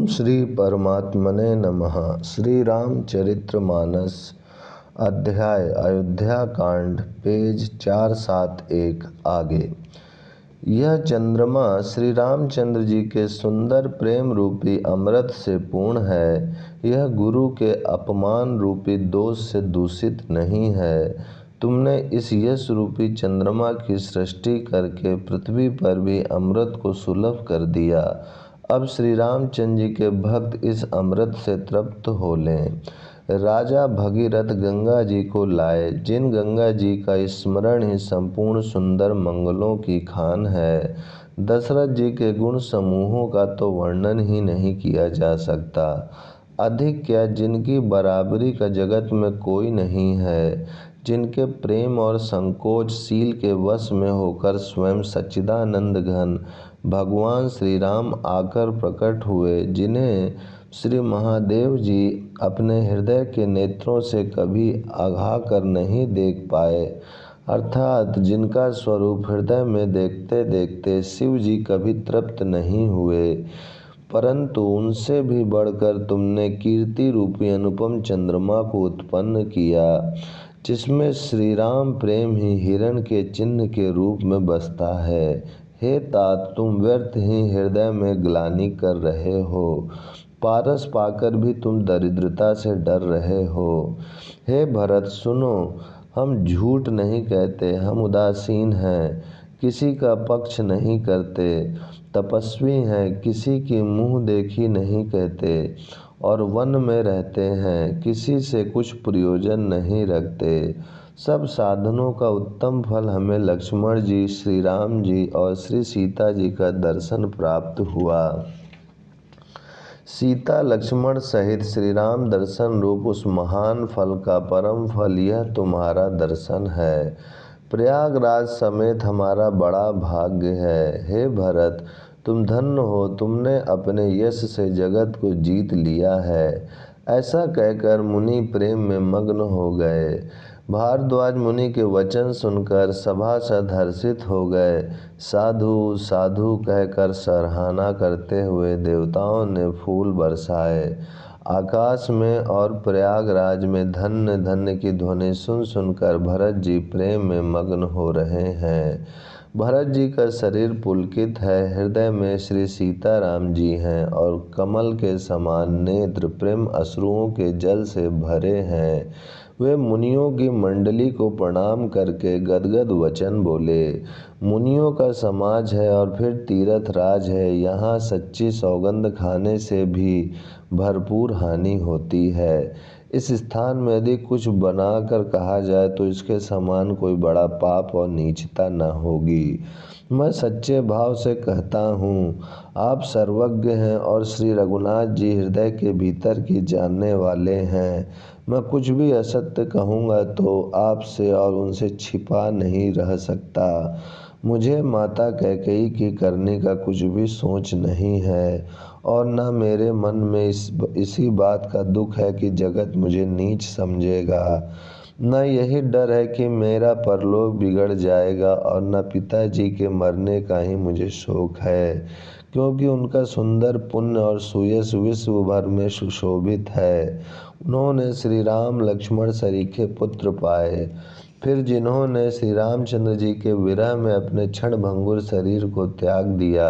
श्री परमात्मने नमः। श्री रामचरितमानस अध्याय अयोध्या कांड पेज 471 आगे। यह चंद्रमा श्री रामचंद्र जी के सुंदर प्रेम रूपी अमृत से पूर्ण है। यह गुरु के अपमान रूपी दोष से दूषित नहीं है। तुमने इस यश रूपी चंद्रमा की सृष्टि करके पृथ्वी पर भी अमृत को सुलभ कर दिया। अब श्री रामचंद्र जी के भक्त इस अमृत से तृप्त हो लें। राजा भगीरथ गंगा जी को लाए, जिन गंगा जी का स्मरण ही संपूर्ण सुंदर मंगलों की खान है। दशरथ जी के गुण समूहों का तो वर्णन ही नहीं किया जा सकता। अधिक क्या, जिनकी बराबरी का जगत में कोई नहीं है। जिनके प्रेम और संकोच शील के वश में होकर स्वयं सच्चिदानंद घन भगवान श्री राम आकर प्रकट हुए, जिन्हें श्री महादेव जी अपने हृदय के नेत्रों से कभी आघा कर नहीं देख पाए, अर्थात जिनका स्वरूप हृदय में देखते देखते शिव जी कभी तृप्त नहीं हुए, परंतु उनसे भी बढ़कर तुमने कीर्ति रूपी अनुपम चंद्रमा को उत्पन्न किया, जिसमें श्री राम प्रेम ही हिरण के चिन्ह के रूप में बसता है। हे तात, तुम व्यर्थ ही हृदय में ग्लानि कर रहे हो। पारस पाकर भी तुम दरिद्रता से डर रहे हो। हे भरत सुनो, हम झूठ नहीं कहते, हम उदासीन हैं, किसी का पक्ष नहीं करते, तपस्वी हैं, किसी की मुँह देखी नहीं कहते, और वन में रहते हैं, किसी से कुछ प्रयोजन नहीं रखते। सब साधनों का उत्तम फल हमें लक्ष्मण जी, श्री राम जी और श्री सीता जी का दर्शन प्राप्त हुआ। सीता लक्ष्मण सहित श्री राम दर्शन रूप उस महान फल का परम फल यह तुम्हारा दर्शन है। प्रयागराज समेत हमारा बड़ा भाग्य है। हे भरत, तुम धन्य हो, तुमने अपने यश से जगत को जीत लिया है। ऐसा कहकर मुनि प्रेम में मग्न हो गए। भारद्वाज मुनि के वचन सुनकर सभासद हर्षित हो गए। साधु साधु कहकर सराहना करते हुए देवताओं ने फूल बरसाए। आकाश में और प्रयागराज में धन्य धन्य की ध्वनि सुन सुनकर भरत जी प्रेम में मग्न हो रहे हैं। भरत जी का शरीर पुलकित है, हृदय में श्री सीताराम जी हैं और कमल के समान नेत्र प्रेम अश्रुओं के जल से भरे हैं। वे मुनियों की मंडली को प्रणाम करके गदगद वचन बोले। मुनियों का समाज है और फिर तीर्थ राज है, यहाँ सच्ची सौगंध खाने से भी भरपूर हानि होती है। इस स्थान में यदि कुछ बनाकर कहा जाए तो इसके समान कोई बड़ा पाप और नीचता न होगी। मैं सच्चे भाव से कहता हूँ, आप सर्वज्ञ हैं और श्री रघुनाथ जी हृदय के भीतर की जानने वाले हैं। मैं कुछ भी असत्य कहूँगा तो आपसे और उनसे छिपा नहीं रह सकता। मुझे माता कैकेयी की करने का कुछ भी सोच नहीं है और न मेरे मन में इसी बात का दुख है कि जगत मुझे नीच समझेगा। न यही डर है कि मेरा परलोक बिगड़ जाएगा और न पिताजी के मरने का ही मुझे शोक है, क्योंकि उनका सुंदर पुण्य और सुयश विश्व भर में सुशोभित है। उन्होंने श्री राम लक्ष्मण सरीखे पुत्र पाए, फिर जिन्होंने श्री रामचंद्र जी के विरह में अपने क्षण भंगुर शरीर को त्याग दिया,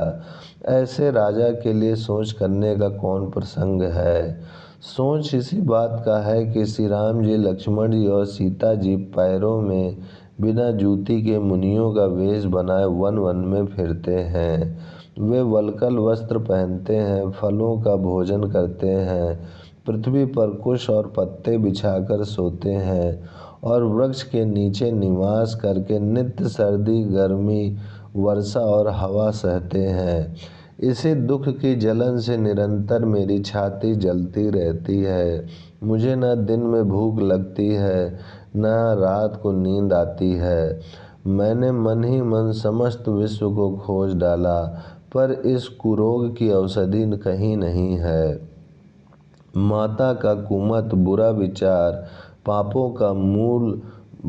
ऐसे राजा के लिए सोच करने का कौन प्रसंग है। सोच इसी बात का है कि श्री राम जी, लक्ष्मण जी और सीता जी पैरों में बिना जूती के मुनियों का वेश बनाए वन वन में फिरते हैं। वे वल्कल वस्त्र पहनते हैं, फलों का भोजन करते हैं, पृथ्वी पर कुश और पत्ते बिछाकर सोते हैं और वृक्ष के नीचे निवास करके नित्य सर्दी गर्मी वर्षा और हवा सहते हैं। इसी दुख की जलन से निरंतर मेरी छाती जलती रहती है। मुझे न दिन में भूख लगती है, न रात को नींद आती है। मैंने मन ही मन समस्त विश्व को खोज डाला, पर इस कुरोग की औषधि कहीं नहीं है। माता का कुमत बुरा विचार पापों का मूल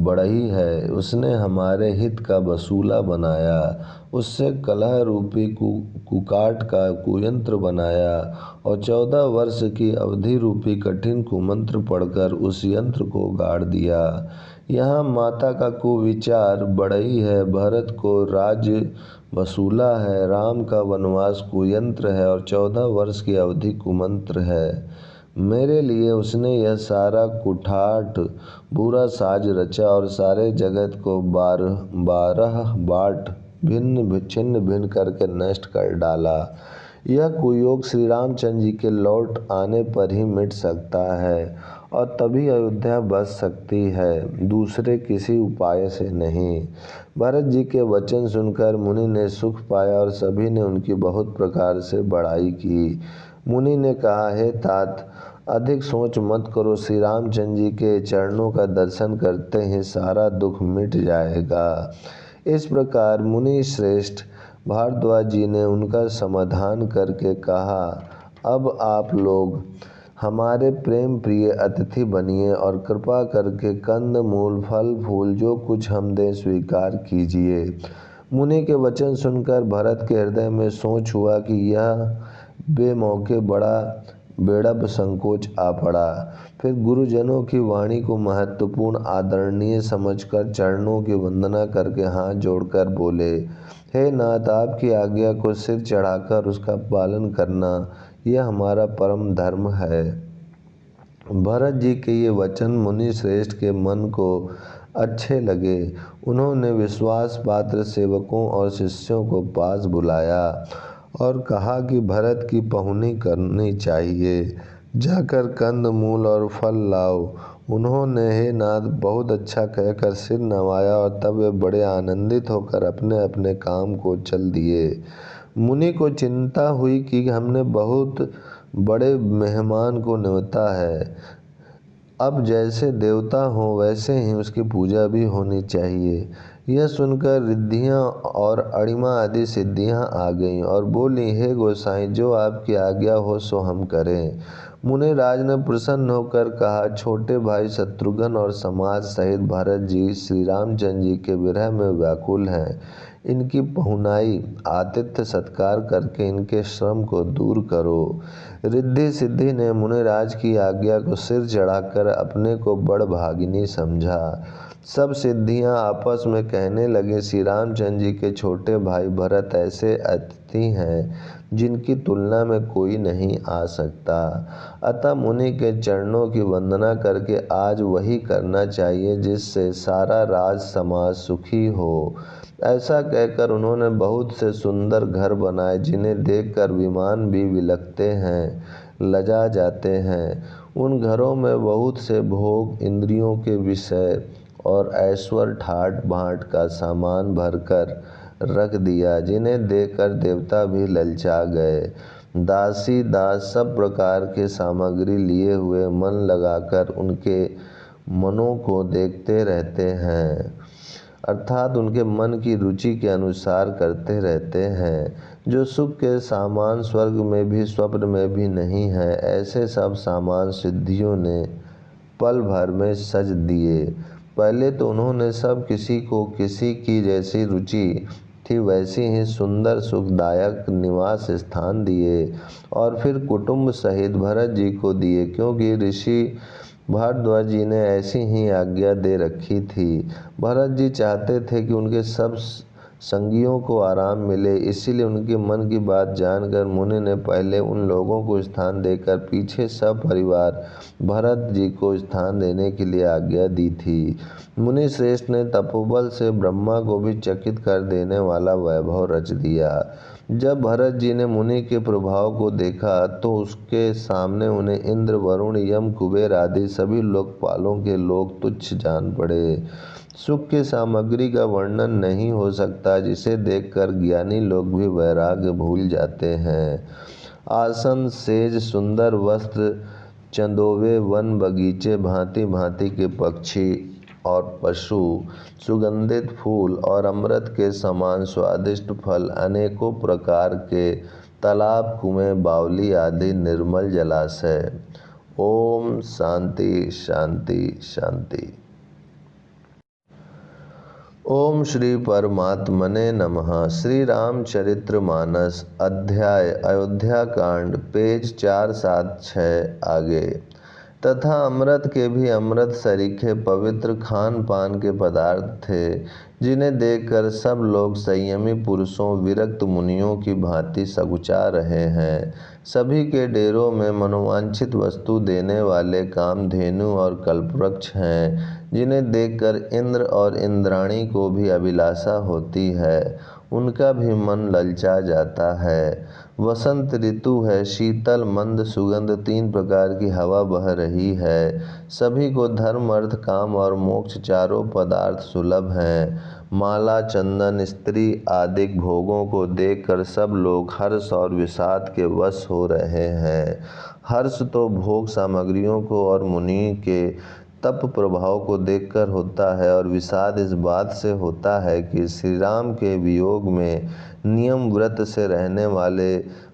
बढ़ई है। उसने हमारे हित का वसूला बनाया, उससे कलह रूपी कुकाट का कुयंत्र बनाया और 14 वर्ष की अवधि रूपी कठिन कुमंत्र पढ़कर उस यंत्र को गाड़ दिया। यहाँ माता का कुविचार बढ़ई है, भरत को राज्य वसूला है, राम का वनवास कुयंत्र है और 14 वर्ष की अवधि कुमंत्र है। मेरे लिए उसने यह सारा कुठाट बुरा साज रचा और सारे जगत को बारह बाट भिन्न छिन्न भिन्न करके नष्ट कर डाला। यह कुयोग श्री रामचंद्र जी के लौट आने पर ही मिट सकता है और तभी अयोध्या बच सकती है, दूसरे किसी उपाय से नहीं। भरत जी के वचन सुनकर मुनि ने सुख पाया और सभी ने उनकी बहुत प्रकार से बड़ाई की। मुनि ने कहा, हे तात, अधिक सोच मत करो, श्री रामचंद्र जी के चरणों का दर्शन करते ही सारा दुख मिट जाएगा। इस प्रकार मुनि श्रेष्ठ भारद्वाज जी ने उनका समाधान करके कहा, अब आप लोग हमारे प्रेम प्रिय अतिथि बनिए और कृपा करके कंद मूल फल फूल जो कुछ हम दें स्वीकार कीजिए। मुनि के वचन सुनकर भरत के हृदय में सोच हुआ कि यह बेमौके बड़ा बेड़ब संकोच आ पड़ा। फिर गुरुजनों की वाणी को महत्वपूर्ण आदरणीय समझकर चरणों की वंदना करके हाथ जोड़कर बोले, हे नाथ, आपकी आज्ञा को सिर चढ़ाकर उसका पालन करना यह हमारा परम धर्म है। भरत जी के ये वचन मुनि श्रेष्ठ के मन को अच्छे लगे। उन्होंने विश्वास पात्र सेवकों और शिष्यों को पास बुलाया और कहा कि भरत की पहुनी करनी चाहिए, जाकर कंद मूल और फल लाओ। उन्होंने हे नाथ बहुत अच्छा कहकर सिर नवाया और तब वे बड़े आनंदित होकर अपने अपने काम को चल दिए। मुनि को चिंता हुई कि हमने बहुत बड़े मेहमान को न्योता है, अब जैसे देवता हो वैसे ही उसकी पूजा भी होनी चाहिए। यह सुनकर रिद्धियाँ और अणिमा आदि सिद्धियाँ आ गईं और बोली, हे गोसाईं, जो आपकी आज्ञा हो सो हम करें। मुनि राज ने प्रसन्न होकर कहा, छोटे भाई शत्रुघ्न और समाज सहित भरत जी श्री रामचंद्र जी के विरह में व्याकुल हैं। इनकी पहुनाई आतिथ्य सत्कार करके इनके श्रम को दूर करो। रिद्धि सिद्धि ने मुनिराज की आज्ञा को सिर चढ़ाकर अपने को बड़ भागिनी समझा। सब सिद्धियां आपस में कहने लगे, श्री रामचंद्र जी के छोटे भाई भरत ऐसे अतिथि हैं जिनकी तुलना में कोई नहीं आ सकता। अतः मुनि के चरणों की वंदना करके आज वही करना चाहिए जिससे सारा राज समाज सुखी हो। ऐसा कहकर उन्होंने बहुत से सुंदर घर बनाए जिन्हें देखकर विमान भी विलखते हैं, लजा जाते हैं। उन घरों में बहुत से भोग, इंद्रियों के विषय और ऐश्वर्य ठाट बाट का सामान भरकर रख दिया, जिन्हें देखकर देवता भी ललचा गए। दासी दास सब प्रकार के सामग्री लिए हुए मन लगाकर उनके मनों को देखते रहते हैं, अर्थात उनके मन की रुचि के अनुसार करते रहते हैं। जो सुख के सामान स्वर्ग में भी स्वप्न में भी नहीं है, ऐसे सब सामान सिद्धियों ने पल भर में सज दिए। पहले तो उन्होंने सब किसी को किसी की जैसी रुचि थी वैसी ही सुंदर सुखदायक निवास स्थान दिए और फिर कुटुंब सहित भरत जी को दिए, क्योंकि ऋषि भारद्वाज जी ने ऐसी ही आज्ञा दे रखी थी। भरत जी चाहते थे कि उनके सब संगियों को आराम मिले, इसीलिए उनके मन की बात जानकर मुनि ने पहले उन लोगों को स्थान देकर पीछे सब परिवार भरत जी को स्थान देने के लिए आज्ञा दी थी। मुनि श्रेष्ठ ने तपोबल से ब्रह्मा को भी चकित कर देने वाला वैभव रच दिया। जब भरत जी ने मुनि के प्रभाव को देखा तो उसके सामने उन्हें इंद्र, वरुण, यम, कुबेर आदि सभी लोकपालों के लोग तुच्छ जान पड़े। सुख की सामग्री का वर्णन नहीं हो सकता, जिसे देखकर ज्ञानी लोग भी वैराग्य भूल जाते हैं। आसन, सेज, सुंदर वस्त्र, चंदोवे, वन बगीचे, भांति भांति के पक्षी और पशु, सुगंधित फूल और अमृत के समान स्वादिष्ट फल, अनेकों प्रकार के तालाब, कुएं, बावली आदि निर्मल जलाशय। ओम शांति शांति शांति। ओम श्री परमात्मने नमः। श्री रामचरितमानस अध्याय अयोध्या कांड पेज 476 आगे। तथा अमृत के भी अमृत सरीखे पवित्र खान पान के पदार्थ थे, जिन्हें देखकर सब लोग संयमी पुरुषों विरक्त मुनियों की भांति सकुचा रहे हैं। सभी के डेरों में मनोवांछित वस्तु देने वाले कामधेनु और कल्पवृक्ष हैं, जिन्हें देखकर इंद्र और इंद्राणी को भी अभिलाषा होती है, उनका भी मन ललचा जाता है। वसंत ऋतु है, शीतल मंद सुगंध 3 प्रकार की हवा बह रही है। सभी को धर्म अर्थ काम और मोक्ष चारों पदार्थ सुलभ हैं। माला चंदन स्त्री आदि भोगों को देखकर सब लोग हर्ष और विषाद के वश हो रहे हैं। हर्ष तो भोग सामग्रियों को और मुनि के तप प्रभाव को देखकर होता है, और विषाद इस बात से होता है कि श्री राम के वियोग में नियम व्रत से रहने वाले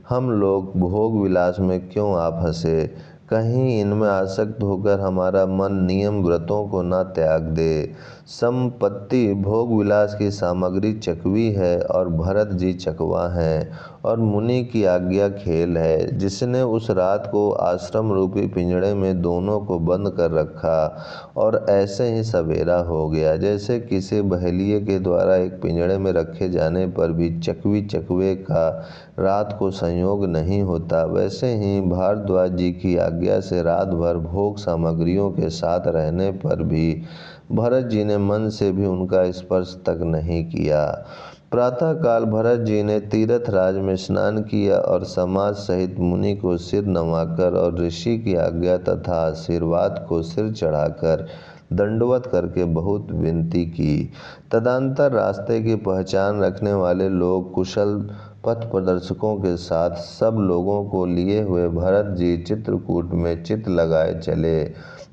हम लोग भोग विलास में क्यों आ फंसे। कहीं इनमें आसक्त होकर हमारा मन नियम व्रतों को न त्याग दे। संपत्ति भोग विलास की सामग्री चकवी है और भरत जी चकवा हैं, और मुनि की आज्ञा खेल है, जिसने उस रात को आश्रम रूपी पिंजड़े में दोनों को बंद कर रखा और ऐसे ही सवेरा हो गया। जैसे किसी बहेलिए के द्वारा एक पिंजड़े में रखे जाने पर भी चकवी चकवे का रात को संयोग नहीं होता, वैसे ही भारद्वाज जी की आज्ञा से रात भर भोग सामग्रियों के साथ रहने पर भी भरत जी ने मन से भी उनका स्पर्श तक नहीं किया। प्रातःकाल भरत जी ने तीर्थराज में स्नान किया और समाज सहित मुनि को सिर नवाकर और ऋषि की आज्ञा तथा आशीर्वाद को सिर चढ़ाकर दंडवत करके बहुत विनती की। तदंतर रास्ते की पहचान रखने वाले लोग कुशल पथ प्रदर्शकों के साथ सब लोगों को लिए हुए भरत जी चित्रकूट में चित लगाए चले।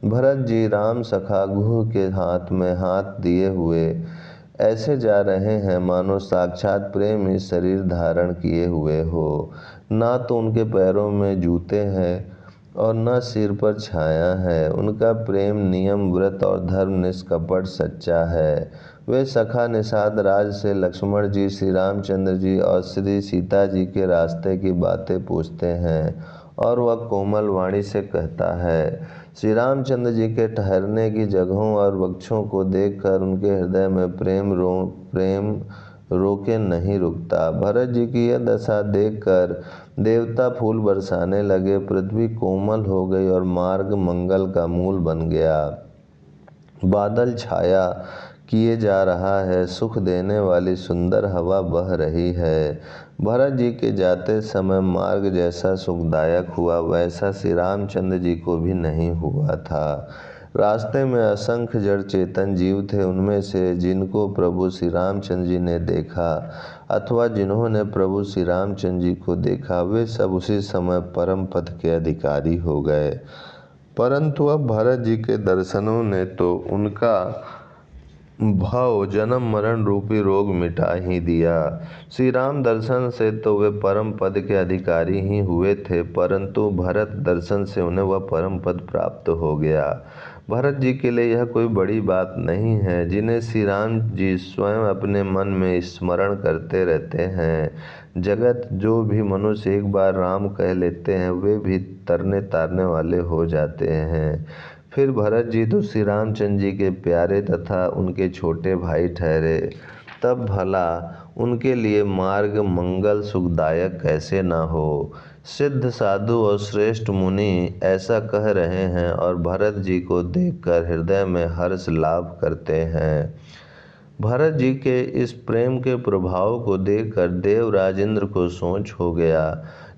भरत जी राम सखा गुह के हाथ में हाथ दिए हुए ऐसे जा रहे हैं मानो साक्षात प्रेम ही शरीर धारण किए हुए हो। ना तो उनके पैरों में जूते हैं और न सिर पर छाया है। उनका प्रेम नियम व्रत और धर्म निष्कपट सच्चा है। वे सखा निषाद राज से लक्ष्मण जी, श्री रामचंद्र जी और श्री सीता जी के रास्ते की बातें पूछते हैं, और वह कोमल वाणी से कहता है। श्री रामचंद्र जी के ठहरने की जगहों और वृक्षों को देखकर उनके हृदय में प्रेम रोके नहीं रुकता। भरत जी की यह दशा देखकर देवता फूल बरसाने लगे, पृथ्वी कोमल हो गई और मार्ग मंगल का मूल बन गया। बादल छाया किए जा रहा है, सुख देने वाली सुंदर हवा बह रही है। भरत जी के जाते समय मार्ग जैसा सुखदायक हुआ, वैसा श्री रामचंद्र जी को भी नहीं हुआ था। रास्ते में असंख्य जड़ चेतन जीव थे, उनमें से जिनको प्रभु श्री रामचंद्र जी ने देखा अथवा जिन्होंने प्रभु श्री रामचंद्र जी को देखा, वे सब उसी समय परम पद के अधिकारी हो गए। परंतु अब भरत जी के दर्शनों ने तो उनका भाव जन्म मरण रूपी रोग मिटा ही दिया। श्री राम दर्शन से तो वे परम पद के अधिकारी ही हुए थे, परंतु भरत दर्शन से उन्हें वह परम पद प्राप्त हो गया। भरत जी के लिए यह कोई बड़ी बात नहीं है, जिन्हें श्री राम जी स्वयं अपने मन में स्मरण करते रहते हैं। जगत जो भी मनुष्य एक बार राम कह लेते हैं, वे भी तरने तारने वाले हो जाते हैं। फिर भरत जी तो श्री रामचंद्र जी के प्यारे तथा उनके छोटे भाई ठहरे, तब भला उनके लिए मार्ग मंगल सुखदायक कैसे न हो। सिद्ध साधु और श्रेष्ठ मुनि ऐसा कह रहे हैं और भरत जी को देखकर हृदय में हर्ष लाभ करते हैं। भरत जी के इस प्रेम के प्रभाव को देखकर देवराज इंद्र को सोच हो गया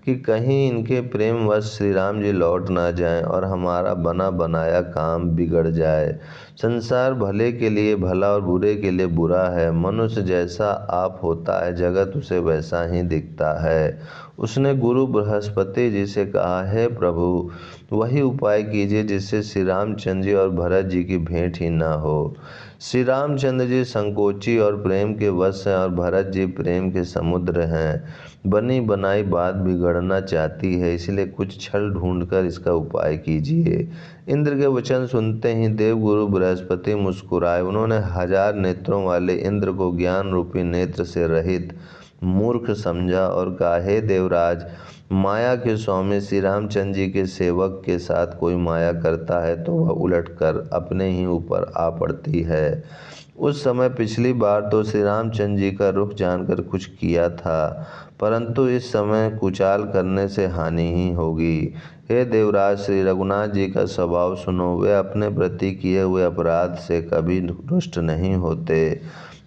कि कहीं इनके प्रेमवश श्री राम जी लौट ना जाएं और हमारा बना बनाया काम बिगड़ जाए। संसार भले के लिए भला और बुरे के लिए बुरा है। मनुष्य जैसा आप होता है, जगत उसे वैसा ही दिखता है। उसने गुरु बृहस्पति जी से कहा, हे प्रभु, वही उपाय कीजिए जिससे श्री रामचंद्र जी और भरत जी की भेंट ही ना हो। श्री रामचंद्र जी संकोची और प्रेम के वश हैं और भरत जी प्रेम के समुद्र हैं। बनी बनाई बात बिगड़ना चाहती है, इसलिए कुछ छल ढूंढकर इसका उपाय कीजिए। इंद्र के वचन सुनते ही देवगुरु बृहस्पति मुस्कुराए। उन्होंने 1000 नेत्रों वाले इंद्र को ज्ञान रूपी नेत्र से रहित मूर्ख समझा और कहा, हे देवराज, माया के स्वामी श्री रामचंद्र जी के सेवक के साथ कोई माया करता है तो वह उलटकर अपने ही ऊपर आ पड़ती है। उस समय पिछली बार तो श्री रामचंद्र जी का रुख जानकर कुछ किया था, परंतु इस समय कुचाल करने से हानि ही होगी। हे देवराज, श्री रघुनाथ जी का स्वभाव सुनो। वे अपने प्रति किए हुए अपराध से कभी रुष्ट नहीं होते,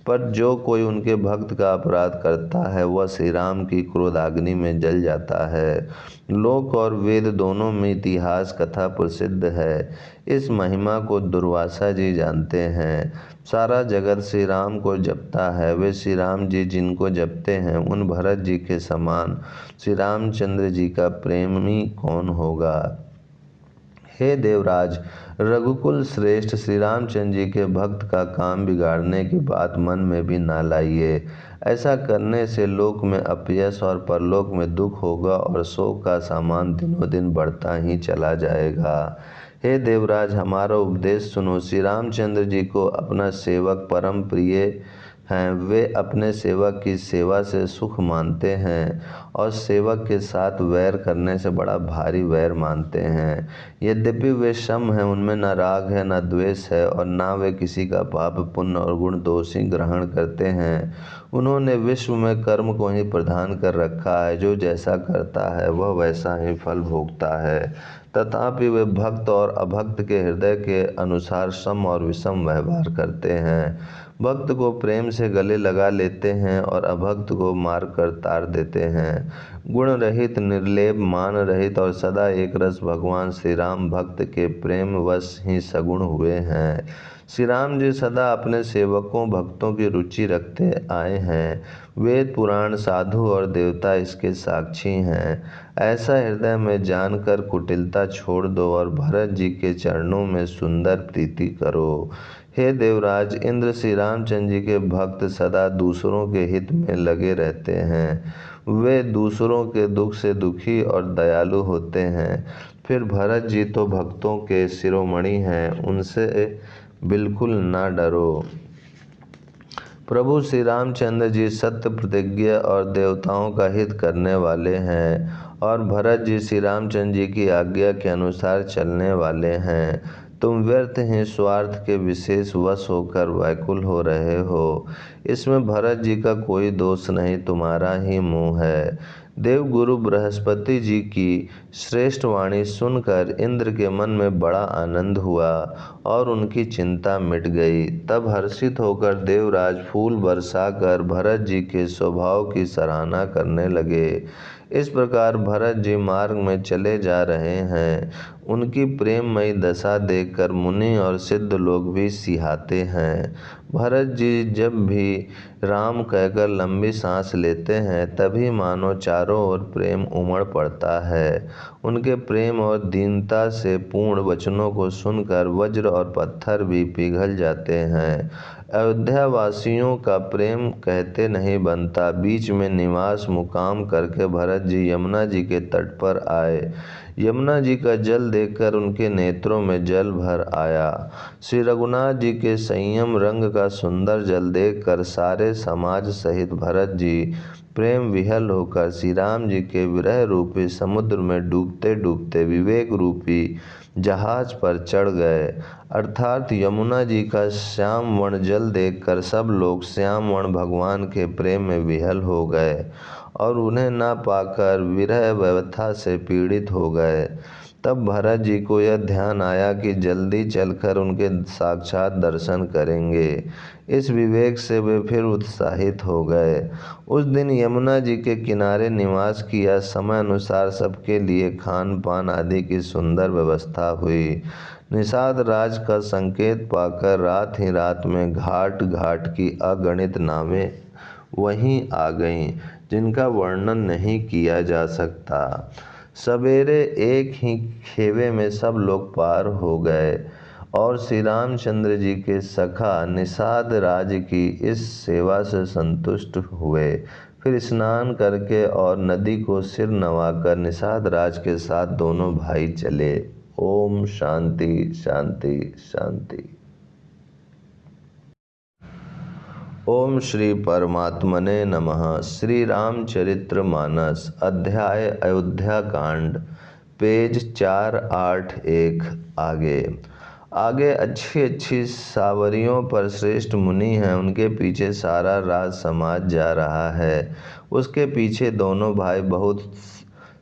पर जो कोई उनके भक्त का अपराध करता है वह श्री राम की क्रोधाग्नि में जल जाता है। लोक और वेद दोनों में इतिहास कथा प्रसिद्ध है। इस महिमा को दुर्वासा जी जानते हैं। सारा जगत श्री राम को जपता है। वे श्री राम जी जिनको जपते हैं, उन भरत जी के समान श्री रामचंद्र जी का प्रेमी कौन होगा। हे देवराज, रघुकुल श्रेष्ठ श्री रामचंद्र जी के भक्त का काम बिगाड़ने की बात मन में भी ना लाइए। ऐसा करने से लोक में अपयश और परलोक में दुख होगा और शोक का सामान दिनों दिन बढ़ता ही चला जाएगा। हे देवराज, हमारा उपदेश सुनो। श्री रामचंद्र जी को अपना सेवक परम प्रिय हैं। वे अपने सेवक की सेवा से सुख मानते हैं और सेवक के साथ वैर करने से बड़ा भारी वैर मानते हैं। यद्यपि वे सम हैं, उनमें न राग है न द्वेष है और न वे किसी का पाप पुण्य और गुण दोष ही ग्रहण करते हैं। उन्होंने विश्व में कर्म को ही प्रधान कर रखा है। जो जैसा करता है वह वैसा ही फल भोगता है। तथापि वे भक्त और अभक्त के हृदय के अनुसार सम और विषम व्यवहार करते हैं। भक्त को प्रेम से गले लगा लेते हैं और अभक्त को मार कर तार देते हैं। गुण रहित, निर्लेप, मान रहित और सदा एक रस भगवान श्री राम भक्त के प्रेम वश ही सगुण हुए हैं। श्री राम जी सदा अपने सेवकों भक्तों की रुचि रखते आए हैं। वेद पुराण, साधु और देवता इसके साक्षी हैं। ऐसा हृदय में जानकर कुटिलता छोड़ दो और भरत जी के चरणों में सुंदर प्रीति करो। हे देवराज, इंद्र श्री रामचंद्र जी के भक्त सदा दूसरों के हित में लगे रहते हैं। वे दूसरों के दुख से दुखी और दयालु होते हैं। फिर भरत जी तो भक्तों के शिरोमणि हैं, उनसे बिल्कुल ना डरो। प्रभु श्री रामचंद्र जी सत्य प्रतिज्ञ और देवताओं का हित करने वाले हैं और भरत जी श्री रामचंद्र जी की आज्ञा के अनुसार चलने वाले हैं। तुम व्यर्थ ही स्वार्थ के विशेष वश होकर व्याकुल हो रहे हो। इसमें भरत जी का कोई दोष नहीं, तुम्हारा ही मोह है। देवगुरु बृहस्पति जी की श्रेष्ठ वाणी सुनकर इंद्र के मन में बड़ा आनंद हुआ और उनकी चिंता मिट गई। तब हर्षित होकर देवराज फूल बरसाकर भरत जी के स्वभाव की सराहना करने लगे। इस प्रकार भरत जी मार्ग में चले जा रहे हैं। उनकी प्रेममयी दशा देखकर मुनि और सिद्ध लोग भी सिहाते हैं। भरत जी जब भी राम कहकर लंबी सांस लेते हैं, तभी मानो चारों ओर प्रेम उमड़ पड़ता है। उनके प्रेम और दीनता से पूर्ण वचनों को सुनकर वज्र और पत्थर भी पिघल जाते हैं। अयोध्या वासियों का प्रेम कहते नहीं बनता। बीच में निवास मुकाम करके भरत जी यमुना जी के तट पर आए। यमुना जी का जल देखकर उनके नेत्रों में जल भर आया। श्री रघुनाथ जी के संयम रंग का सुंदर जल देखकर सारे समाज सहित भरत जी प्रेम विहल होकर श्री राम जी के विरह रूपी समुद्र में डूबते डूबते विवेक रूपी जहाज पर चढ़ गए। अर्थात यमुना जी का श्याम वर्ण जल देखकर सब लोग श्याम वर्ण भगवान के प्रेम में विहल हो गए और उन्हें ना पाकर विरह व्यथा से पीड़ित हो गए। तब भरत जी को यह ध्यान आया कि जल्दी चलकर उनके साक्षात दर्शन करेंगे। इस विवेक से वे फिर उत्साहित हो गए। उस दिन यमुना जी के किनारे निवास किया। समय अनुसार सबके लिए खान पान आदि की सुंदर व्यवस्था हुई। निषाद राज का संकेत पाकर रात ही रात में घाट घाट की अगणित नावें वहीं आ गईं, जिनका वर्णन नहीं किया जा सकता। सवेरे एक ही खेवे में सब लोग पार हो गए और श्री रामचंद्र जी के सखा निषाद राज की इस सेवा से संतुष्ट हुए। फिर स्नान करके और नदी को सिर नवाकर निषाद राज के साथ दोनों भाई चले। ओम शांति शांति शांति। ओम श्री परमात्मने नमः। श्री रामचरित्र मानस अध्याय अयोध्या कांड, पेज 481। आगे अच्छी अच्छी सावरियों पर श्रेष्ठ मुनि हैं, उनके पीछे सारा राज समाज जा रहा है। उसके पीछे दोनों भाई बहुत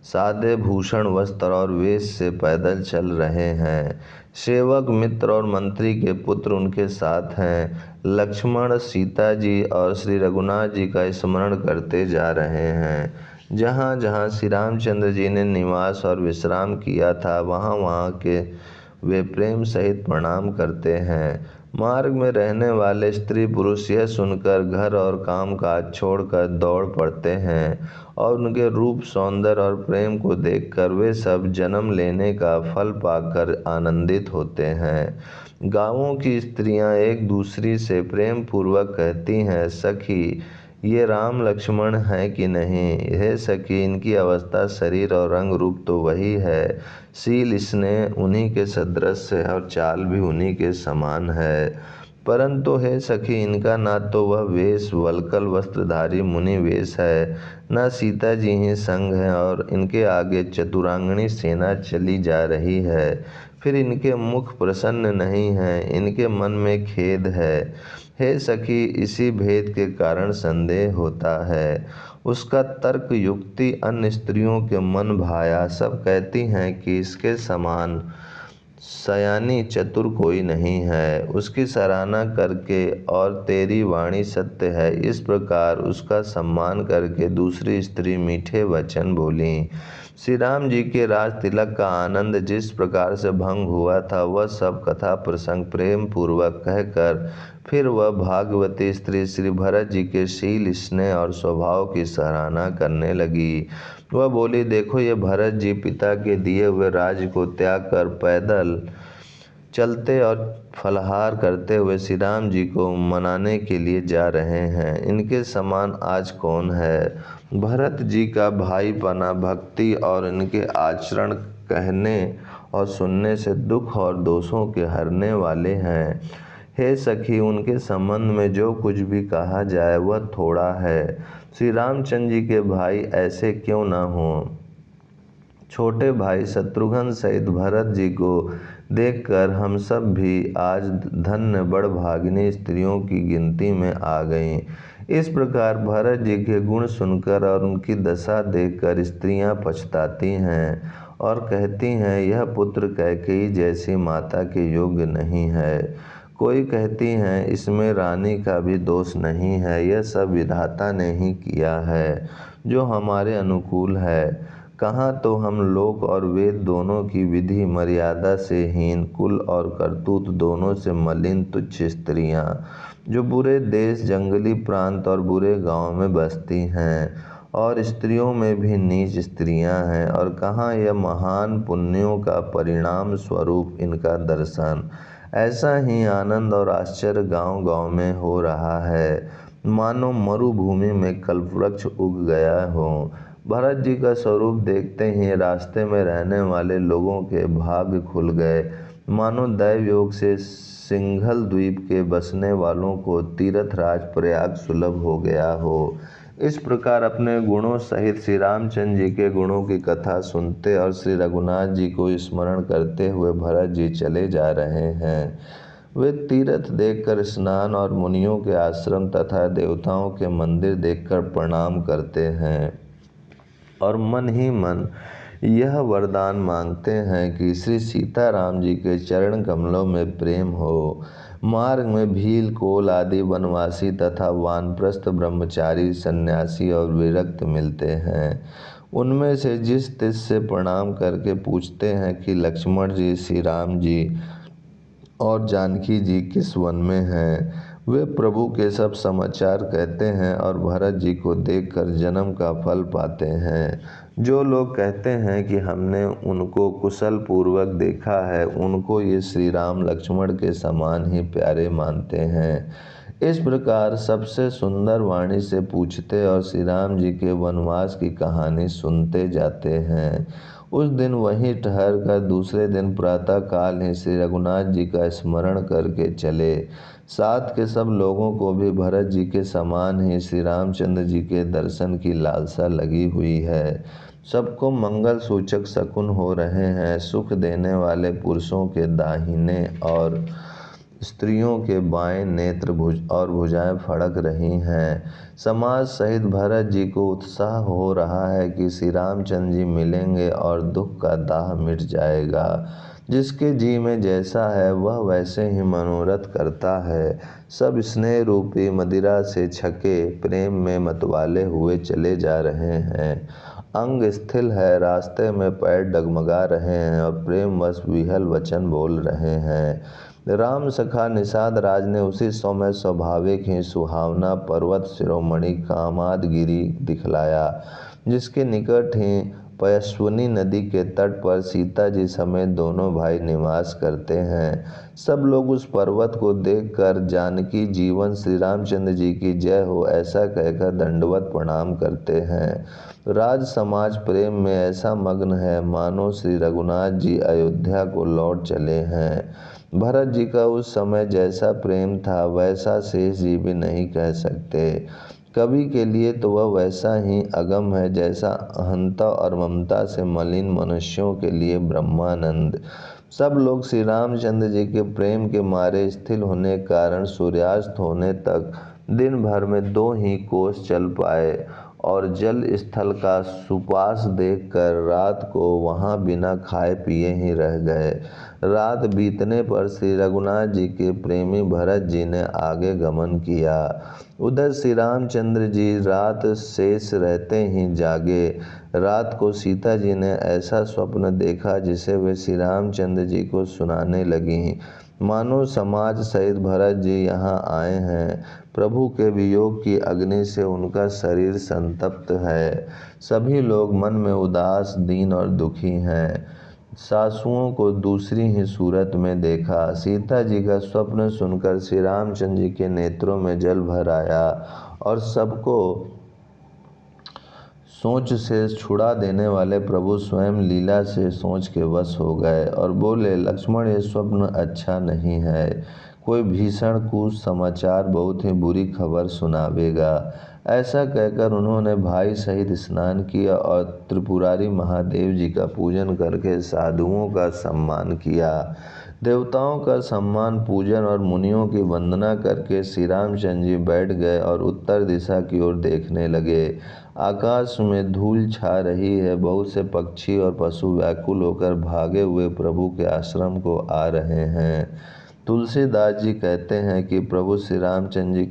सादे भूषण वस्त्र और वेश से पैदल चल रहे हैं। सेवक मित्र और मंत्री के पुत्र उनके साथ हैं। लक्ष्मण, सीता जी और श्री रघुनाथ जी का स्मरण करते जा रहे हैं। जहाँ जहाँ श्री रामचंद्र जी ने निवास और विश्राम किया था, वहाँ वहाँ के वे प्रेम सहित प्रणाम करते हैं। मार्ग में रहने वाले स्त्री पुरुष यह सुनकर घर और काम काज छोड़कर दौड़ पड़ते हैं और उनके रूप, सौंदर्य और प्रेम को देखकर वे सब जन्म लेने का फल पाकर आनंदित होते हैं। गाँवों की स्त्रियां एक दूसरी से प्रेम पूर्वक कहती हैं, सखी ये राम लक्ष्मण हैं कि नहीं? हे सखी, इनकी अवस्था, शरीर और रंग रूप तो वही है। शील स्नेह उन्हीं के सदृश है और चाल भी उन्हीं के समान है। परंतु हे सखी, इनका ना तो वह वेश वल्कल वस्त्रधारी मुनि वेश है, न सीता जी ही संग है और इनके आगे चतुरांगनी सेना चली जा रही है। फिर इनके मुख प्रसन्न नहीं हैं, इनके मन में खेद है। हे सखी, इसी भेद के कारण संदेह होता है। उसका तर्क युक्ति अन्य स्त्रियों के मन भाया। सब कहती हैं कि इसके समान सयानी चतुर कोई नहीं है। उसकी सराहना करके और तेरी वाणी सत्य है, इस प्रकार उसका सम्मान करके दूसरी स्त्री मीठे वचन बोली। श्री राम जी के राज तिलक का आनंद जिस प्रकार से भंग हुआ था, वह सब कथा प्रसंग प्रेम पूर्वक कहकर फिर वह भागवती स्त्री श्री भरत जी के शील, स्नेह और स्वभाव की सराहना करने लगी। वह बोली, देखो ये भरत जी पिता के दिए हुए राज्य को त्याग कर पैदल चलते और फलहार करते हुए श्री राम जी को मनाने के लिए जा रहे हैं। इनके समान आज कौन है? भरत जी का भाईपना, भक्ति और इनके आचरण कहने और सुनने से दुख और दोषों के हरने वाले हैं। हे सखी, उनके संबंध में जो कुछ भी कहा जाए वह थोड़ा है। श्री रामचंद्र जी के भाई ऐसे क्यों न हों? छोटे भाई शत्रुघ्न सहित भरत जी को देखकर हम सब भी आज धन्य बड़भागिनी स्त्रियों की गिनती में आ गईं। इस प्रकार भरत जी के गुण सुनकर और उनकी दशा देखकर स्त्रियां पछताती हैं और कहती हैं, यह पुत्र कैकेयी जैसी माता के योग्य नहीं है। कोई कहती हैं, इसमें रानी का भी दोष नहीं है, यह सब विधाता ने ही किया है जो हमारे अनुकूल है। कहाँ तो हम लोक और वेद दोनों की विधि मर्यादा से हीन, कुल और करतूत दोनों से मलिन तुच्छ स्त्रियाँ, जो बुरे देश, जंगली प्रांत और बुरे गांव में बसती हैं, और स्त्रियों में भी नीच स्त्रियां हैं। और कहाँ यह महान पुण्यों का परिणाम स्वरूप इनका दर्शन। ऐसा ही आनंद और आश्चर्य गांव गांव में हो रहा है, मानो मरुभूमि में कल्पवृक्ष उग गया हो। भरत जी का स्वरूप देखते ही रास्ते में रहने वाले लोगों के भाग्य खुल गए, मानो दैव योग से सिंघल द्वीप के बसने वालों को तीर्थराज प्रयाग सुलभ हो गया हो। इस प्रकार अपने गुणों सहित श्री रामचंद्र जी के गुणों की कथा सुनते और श्री रघुनाथ जी को स्मरण करते हुए भरत जी चले जा रहे हैं। वे तीर्थ देखकर स्नान और मुनियों के आश्रम तथा देवताओं के मंदिर देखकर प्रणाम करते हैं और मन ही मन यह वरदान मांगते हैं कि श्री सीताराम जी के चरण कमलों में प्रेम हो। मार्ग में भील, कोल आदि वनवासी तथा वानप्रस्थ ब्रह्मचारी, सन्यासी और विरक्त मिलते हैं। उनमें से जिस तिस से प्रणाम करके पूछते हैं कि लक्ष्मण जी, श्री राम जी और जानकी जी किस वन में हैं, वे प्रभु के सब समाचार कहते हैं और भरत जी को देखकर जन्म का फल पाते हैं। जो लोग कहते हैं कि हमने उनको कुशल पूर्वक देखा है, उनको ये श्री राम लक्ष्मण के समान ही प्यारे मानते हैं। इस प्रकार सबसे सुंदर वाणी से पूछते और श्री राम जी के वनवास की कहानी सुनते जाते हैं। उस दिन वहीं ठहर कर दूसरे दिन प्रातः काल ही श्री रघुनाथ जी का स्मरण करके चले। साथ के सब लोगों को भी भरत जी के समान ही श्री रामचंद्र जी के दर्शन की लालसा लगी हुई है। सबको मंगल सूचक शकुन हो रहे हैं। सुख देने वाले पुरुषों के दाहिने और स्त्रियों के बाएं नेत्र भुजाएं फड़क रही हैं। समाज सहित भरत जी को उत्साह हो रहा है कि श्री रामचंद्र जी मिलेंगे और दुख का दाह मिट जाएगा। जिसके जी में जैसा है वह वैसे ही मनोरथ करता है। सब स्नेह रूपी मदिरा से छके प्रेम में मतवाले हुए चले जा रहे हैं। अंग स्थिर है, रास्ते में पैर डगमगा रहे हैं और प्रेमवश विहल वचन बोल रहे हैं। राम सखा निषाद राज ने उसी समय स्वाभाविक ही सुहावना पर्वत शिरोमणि कामादगिरि दिखलाया, जिसके निकट ही पयस्विनी नदी के तट पर सीता जी समेत दोनों भाई निवास करते हैं। सब लोग उस पर्वत को देखकर जानकी जीवन श्री रामचंद्र जी की जय हो ऐसा कहकर दंडवत प्रणाम करते हैं। राज समाज प्रेम में ऐसा मग्न है मानो श्री रघुनाथ जी अयोध्या को लौट चले हैं। भरत जी का उस समय जैसा प्रेम था वैसा शेष जी भी नहीं कह सकते। कवि के लिए तो वह वैसा ही अगम है जैसा अहंता और ममता से मलिन मनुष्यों के लिए ब्रह्मानंद। सब लोग श्री रामचंद्र जी के प्रेम के मारे स्थिर होने के कारण सूर्यास्त होने तक दिन भर में 2 ही कोस चल पाए और जल स्थल का सुपास देखकर रात को वहां बिना खाए पिए ही रह गए। रात बीतने पर श्री रघुनाथ जी के प्रेमी भरत जी ने आगे गमन किया। उधर श्री रामचंद्र जी रात शेष रहते ही जागे। रात को सीता जी ने ऐसा स्वप्न देखा जिसे वे श्री रामचंद्र जी को सुनाने लगी। मानो समाज सहित भरत जी यहाँ आए हैं। प्रभु के वियोग की अग्नि से उनका शरीर संतप्त है। सभी लोग मन में उदास, दीन और दुखी हैं। सासुओं को दूसरी ही सूरत में देखा। सीता जी का स्वप्न सुनकर श्री रामचंद्र जी के नेत्रों में जल भर आया और सबको सोच से छुड़ा देने वाले प्रभु स्वयं लीला से सोच के वश हो गए और बोले, लक्ष्मण ये स्वप्न अच्छा नहीं है। कोई भीषण कुसमाचार, बहुत ही बुरी खबर सुनावेगा। ऐसा कहकर उन्होंने भाई सहित स्नान किया और त्रिपुरारी महादेव जी का पूजन करके साधुओं का सम्मान किया। देवताओं का सम्मान, पूजन और मुनियों की वंदना करके श्री रामचंद्र जी बैठ गए और उत्तर दिशा की ओर देखने लगे। आकाश में धूल छा रही है। बहुत से पक्षी और पशु व्याकुल होकर भागे हुए प्रभु के आश्रम को आ रहे हैं। तुलसीदास जी कहते हैं कि प्रभु श्री रामचंद्र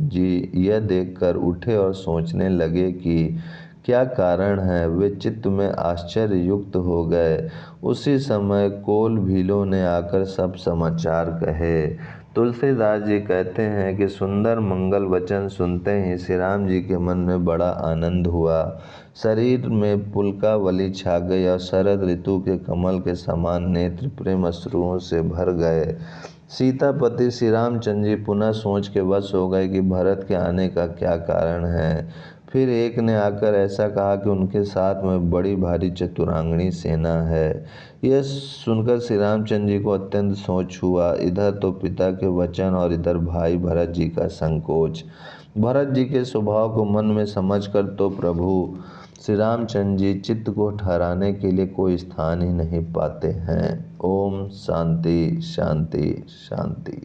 जी यह देखकर उठे और सोचने लगे कि क्या कारण है। वे चित्त में आश्चर्य युक्त हो गए। उसी समय कोल भीलों ने आकर सब समाचार कहे। तुलसीदास जी कहते हैं कि सुंदर मंगल वचन सुनते ही श्री राम जी के मन में बड़ा आनंद हुआ। शरीर में पुलकावली छा गई और शरद ऋतु के कमल के समान नेत्र प्रेम अश्रुओं से भर गए। सीतापति श्री रामचंद्र जी पुनः सोच के वश हो गए कि भरत के आने का क्या कारण है। फिर एक ने आकर ऐसा कहा कि उनके साथ में बड़ी भारी चतुरांगनी सेना है। यह सुनकर श्री रामचंद्र जी को अत्यंत सोच हुआ। इधर तो पिता के वचन और इधर भाई भरत जी का संकोच। भरत जी के स्वभाव को मन में समझकर तो प्रभु श्री रामचंद्र जी चित्त को ठहराने के लिए कोई स्थान ही नहीं पाते हैं। ओम शांति शांति शांति।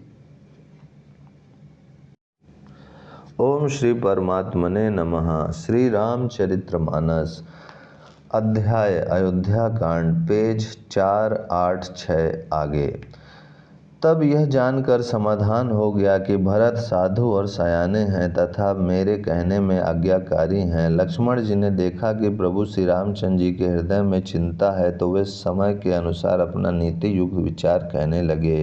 ओम श्री परमात्मने नमः। श्री रामचरितमानस अध्याय अयोध्या कांड, पेज 486 आगे। तब यह जानकर समाधान हो गया कि भरत साधु और सयाने हैं तथा मेरे कहने में आज्ञाकारी हैं। लक्ष्मण जी ने देखा कि प्रभु श्री रामचंद्र जी के हृदय में चिंता है तो वे समय के अनुसार अपना नीति युक्त विचार कहने लगे।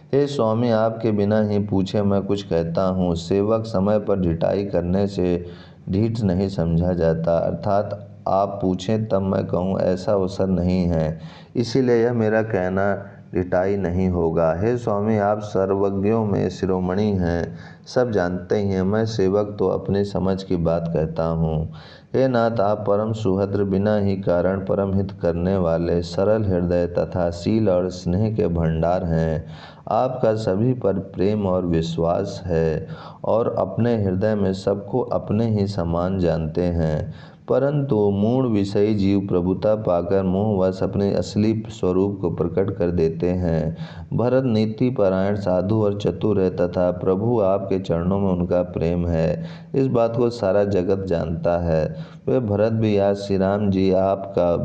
हे स्वामी, आपके बिना ही पूछे मैं कुछ कहता हूँ। सेवक समय पर ढिठाई करने से ढीठ नहीं समझा जाता, अर्थात आप पूछें तब मैं कहूँ ऐसा अवसर नहीं है, इसीलिए यह मेरा कहना ढिठाई नहीं होगा। हे स्वामी, आप सर्वज्ञों में शिरोमणि हैं, सब जानते ही हैं। मैं सेवक तो अपनी समझ की बात कहता हूँ। हे नाथ, आप परम सुहृद, बिना ही कारण परम हित करने वाले, सरल हृदय तथा शील और स्नेह के भंडार हैं। आपका सभी पर प्रेम और विश्वास है और अपने हृदय में सबको अपने ही समान जानते हैं, परंतु मूढ़ विषयी जीव प्रभुता पाकर मोहवश अपने असली स्वरूप को प्रकट कर देते हैं। भरत नीति परायण, साधु और चतुर है तथा प्रभु आपके चरणों में उनका प्रेम है। इस बात को सारा जगत जानता है। वे भरत भी आज श्री राम जी आपका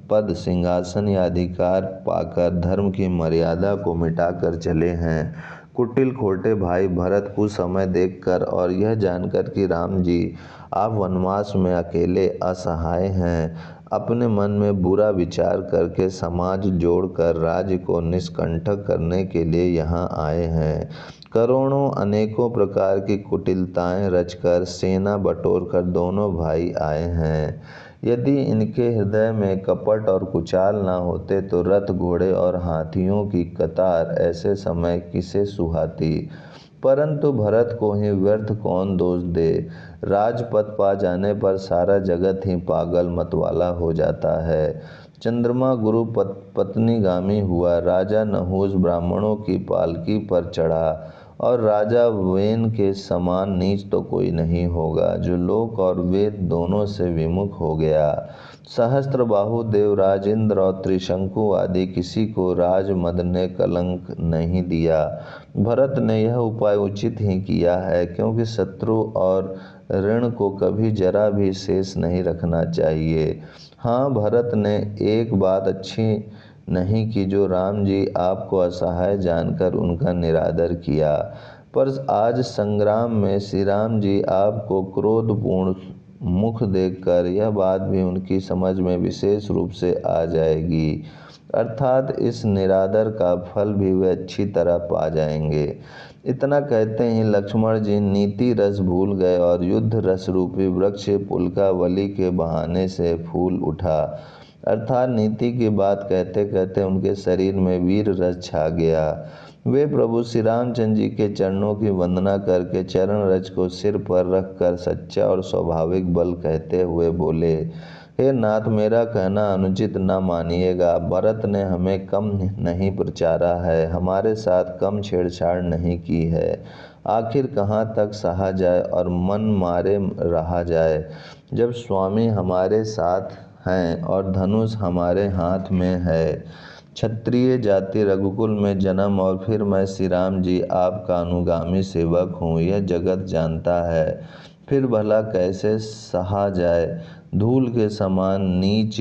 पद, सिंहासन या अधिकार पाकर धर्म की मर्यादा को मिटाकर चले हैं। कुटिल खोटे भाई भरत कुछ समय देखकर और यह जानकर कि राम जी आप वनवास में अकेले असहाय हैं, अपने मन में बुरा विचार करके समाज जोड़कर राज्य को निष्कंटक करने के लिए यहाँ आए हैं। करोड़ों अनेकों प्रकार की कुटिलताएं रचकर सेना बटोर कर दोनों भाई आए हैं। यदि इनके हृदय में कपट और कुचाल न होते तो रथ, घोड़े और हाथियों की कतार ऐसे समय किसे सुहाती। परंतु भरत को ही व्यर्थ कौन दोष दे। राजपद पा जाने पर सारा जगत ही पागल मतवाला हो जाता है। चंद्रमा गुरु पत्नीगामी हुआ, राजा नहुष ब्राह्मणों की पालकी पर चढ़ा और राजा वेन के समान नीच तो कोई नहीं होगा जो लोक और वेद दोनों से विमुख हो गया। सहस्त्रबाहु देवराज इंद्र और त्रिशंकु आदि किसी को राजमद ने कलंक नहीं दिया। भरत ने यह उपाय उचित ही किया है, क्योंकि शत्रु और ऋण को कभी जरा भी शेष नहीं रखना चाहिए। हाँ, भरत ने एक बात अच्छी नहीं की जो राम जी आपको असहाय जानकर उनका निरादर किया, पर आज संग्राम में श्री राम जी आपको क्रोधपूर्ण मुख देखकर यह बात भी उनकी समझ में विशेष रूप से आ जाएगी, अर्थात इस निरादर का फल भी वे अच्छी तरह पा जाएंगे। इतना कहते ही लक्ष्मण जी नीति रस भूल गए और युद्ध रस रूपी वृक्ष पुलकावली के बहाने से फूल उठा, अर्थात नीति की बात कहते कहते उनके शरीर में वीर रस छा गया। वे प्रभु श्री रामचंद्र जी के चरणों की वंदना करके चरण रज को सिर पर रखकर सच्चा और स्वाभाविक बल कहते हुए बोले, हे नाथ, मेरा कहना अनुचित न मानिएगा। भरत ने हमें कम नहीं प्रचारा है, हमारे साथ कम छेड़छाड़ नहीं की है। आखिर कहाँ तक सहा जाए और मन मारे रहा जाए, जब स्वामी हमारे साथ हैं और धनुष हमारे हाथ में है। क्षत्रिय जाति रघुकुल में जन्म और फिर मैं श्री राम जी आपका अनुगामी सेवक हूँ, यह जगत जानता है। फिर भला कैसे सहा जाए। धूल के समान नीच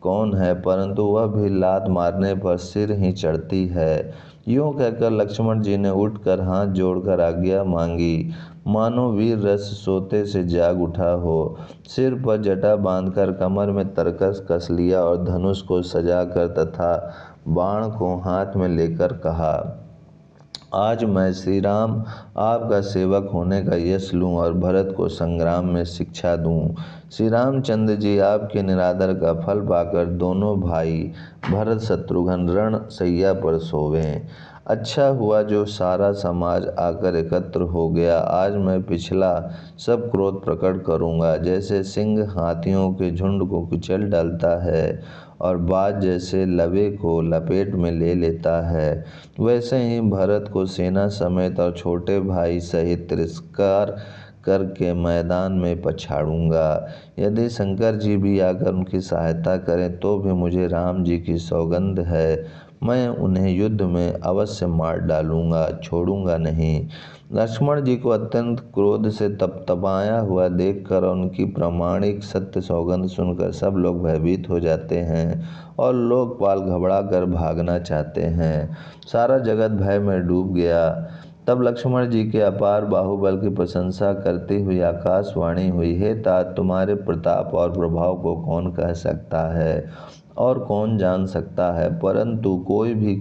कौन है, परंतु वह भी लात मारने पर सिर ही चढ़ती है। यूँ कहकर लक्ष्मण जी ने उठकर हाथ जोड़कर आज्ञा मांगी, मानो वीर रस सोते से जाग उठा हो। सिर पर जटा बांधकर कमर में तरकस कस लिया और धनुष को सजाकर तथा बाण को हाथ में लेकर कहा, आज मैं श्री राम आपका सेवक होने का यश लूं और भरत को संग्राम में शिक्षा दूं। श्री रामचंद्र जी आपके निरादर का फल पाकर दोनों भाई भरत शत्रुघ्न रण सैया पर सोवें। अच्छा हुआ जो सारा समाज आकर एकत्र हो गया। आज मैं पिछला सब क्रोध प्रकट करूंगा। जैसे सिंह हाथियों के झुंड को कुचल डालता है और बाज जैसे लवे को लपेट में ले लेता है, वैसे ही भरत को सेना समेत और छोटे भाई सहित तिरस्कार करके मैदान में पछाड़ूंगा। यदि शंकर जी भी आकर उनकी सहायता करें तो भी मुझे राम जी की सौगंध है, मैं उन्हें युद्ध में अवश्य मार डालूंगा, छोड़ूंगा नहीं। लक्ष्मण जी को अत्यंत क्रोध से तपतपाया हुआ देखकर और उनकी प्रामाणिक सत्य सौगंध सुनकर सब लोग भयभीत हो जाते हैं और लोकपाल घबरा कर भागना चाहते हैं। सारा जगत भय में डूब गया। तब लक्ष्मण जी के अपार बाहुबल की प्रशंसा करती हुई आकाशवाणी हुई, हे तात, तुम्हारे प्रताप और प्रभाव को कौन कह सकता है और कौन जान सकता है, परंतु कोई भी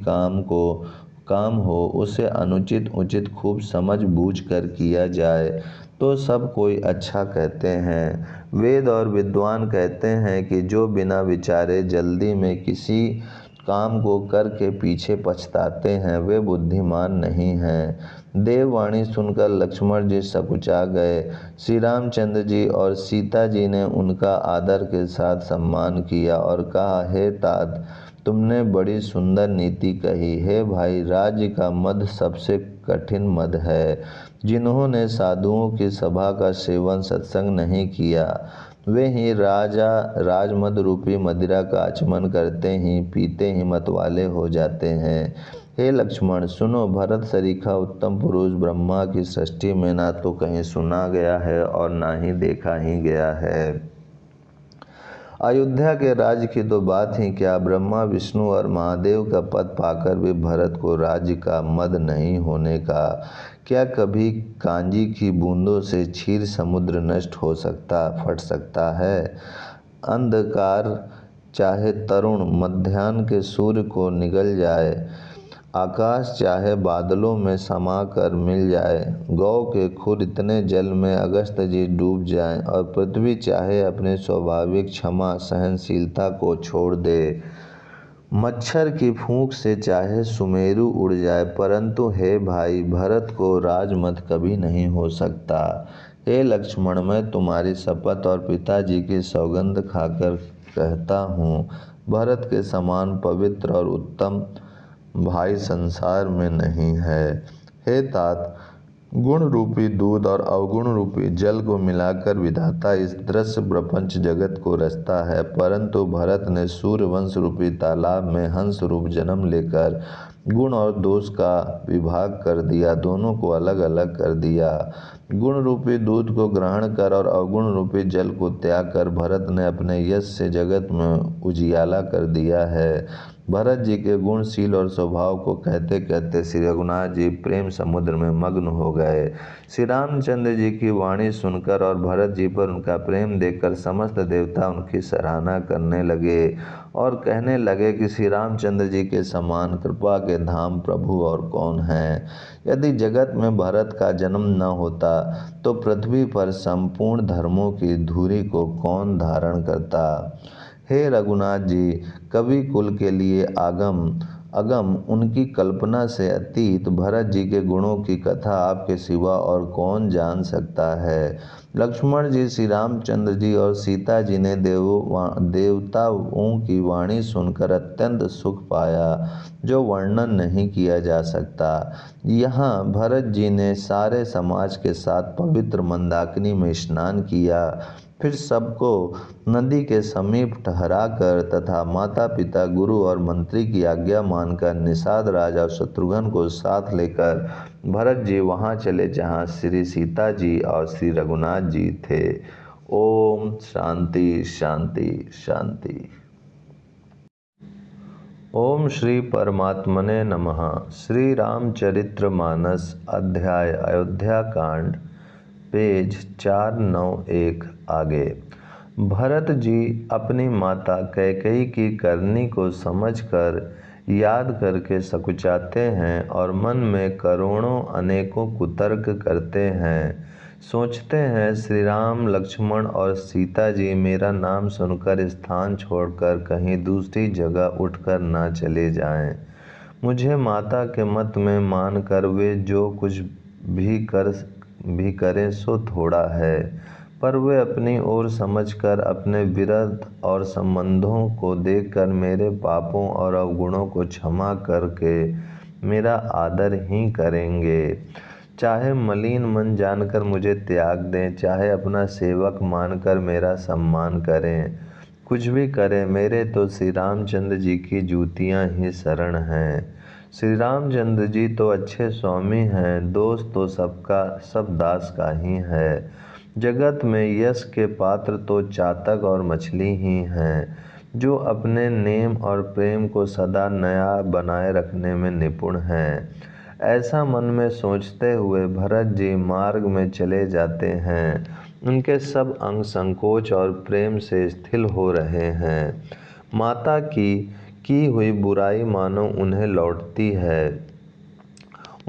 काम हो उसे अनुचित उचित खूब समझ बूझ कर किया जाए तो सब कोई अच्छा कहते हैं। वेद और विद्वान कहते हैं कि जो बिना विचारे जल्दी में किसी काम को करके पीछे पछताते हैं वे बुद्धिमान नहीं हैं। देववाणी सुनकर लक्ष्मण जी सकुचा गए। श्री रामचंद्र जी और सीता जी ने उनका आदर के साथ सम्मान किया और कहा, हे तात, तुमने बड़ी सुंदर नीति कही। हे भाई, राज्य का मद सबसे कठिन मद है। जिन्होंने साधुओं की सभा का सेवन सत्संग नहीं किया वे ही राजा राजमद रूपी मदिरा का आचमन करते ही पीते ही मतवाले हो जाते हैं। हे लक्ष्मण, सुनो, भरत सरीखा उत्तम पुरुष ब्रह्मा की सृष्टि में ना तो कहीं सुना गया है और ना ही देखा ही गया है। अयोध्या के राज्य की तो बात ही क्या, ब्रह्मा विष्णु और महादेव का पद पाकर भी भरत को राज्य का मद नहीं होने का। क्या कभी कांजी की बूंदों से क्षीर समुद्र नष्ट हो सकता फट सकता है। अंधकार चाहे तरुण मध्याह्न के सूर्य को निगल जाए, आकाश चाहे बादलों में समा कर मिल जाए, गौ के खुर इतने जल में अगस्त जी डूब जाएं और पृथ्वी चाहे अपने स्वाभाविक क्षमा सहनशीलता को छोड़ दे, मच्छर की फूंक से चाहे सुमेरु उड़ जाए, परंतु हे भाई, भरत को राजमद कभी नहीं हो सकता। हे लक्ष्मण, मैं तुम्हारी शपथ और पिताजी की सौगंध खाकर कहता हूँ, भरत के समान पवित्र और उत्तम भाई संसार में नहीं है। हे तात, गुण रूपी दूध और अवगुण रूपी जल को मिलाकर विधाता इस दृश्य प्रपंच जगत को रचता है, परंतु भरत ने सूर्यवंश रूपी तालाब में हंस रूप जन्म लेकर गुण और दोष का विभाग कर दिया, दोनों को अलग अलग कर दिया। गुण रूपी दूध को ग्रहण कर और अवगुण रूपी जल को त्याग कर भरत ने अपने यश से जगत में उजियाला कर दिया है। भरत जी के गुणशील और स्वभाव को कहते कहते श्री रघुनाथ जी प्रेम समुद्र में मग्न हो गए। श्री रामचंद्र जी की वाणी सुनकर और भरत जी पर उनका प्रेम देखकर समस्त देवता उनकी सराहना करने लगे और कहने लगे कि श्री रामचंद्र जी के समान कृपा के धाम प्रभु और कौन है। यदि जगत में भरत का जन्म न होता तो पृथ्वी पर संपूर्ण धर्मों की धूरी को कौन धारण करता। हे रघुनाथ जी, कवि कुल के लिए अगम उनकी कल्पना से अतीत भरत जी के गुणों की कथा आपके सिवा और कौन जान सकता है। लक्ष्मण जी, श्री रामचंद्र जी और सीता जी ने देवताओं की वाणी सुनकर अत्यंत सुख पाया जो वर्णन नहीं किया जा सकता। यहाँ भरत जी ने सारे समाज के साथ पवित्र मंदाकिनी में स्नान किया, फिर सबको नदी के समीप ठहराकर तथा माता पिता गुरु और मंत्री की आज्ञा मानकर निषाद राजा शत्रुघ्न को साथ लेकर भरत जी वहाँ चले जहाँ श्री सीता जी और श्री रघुनाथ जी थे। ओम शांति शांति शांति। ओम श्री परमात्मने नमः। श्री रामचरितमानस अध्याय अयोध्या कांड, पेज 491 आगे। भरत जी अपनी माता कैकेयी की करनी को समझकर याद करके सकुचाते हैं और मन में करोड़ों अनेकों कुतर्क करते हैं। सोचते हैं श्री राम लक्ष्मण और सीता जी मेरा नाम सुनकर स्थान छोड़कर कहीं दूसरी जगह उठकर ना चले जाएं। मुझे माता के मत में मानकर वे जो कुछ भी करें सो थोड़ा है, पर वे अपनी ओर समझकर अपने विरध और संबंधों को देखकर मेरे पापों और अवगुणों को क्षमा करके मेरा आदर ही करेंगे। चाहे मलिन मन जानकर मुझे त्याग दें, चाहे अपना सेवक मानकर मेरा सम्मान करें, कुछ भी करें, मेरे तो श्री रामचंद्र जी की जूतियाँ ही शरण हैं। श्री रामचंद्र जी तो अच्छे स्वामी हैं, दोष तो सबका सब दास का ही है। जगत में यश के पात्र तो चातक और मछली ही हैं, जो अपने नेम और प्रेम को सदा नया बनाए रखने में निपुण हैं। ऐसा मन में सोचते हुए भरत जी मार्ग में चले जाते हैं। उनके सब अंग संकोच और प्रेम से स्थिर हो रहे हैं। माता की हुई बुराई मानो उन्हें लौटती है।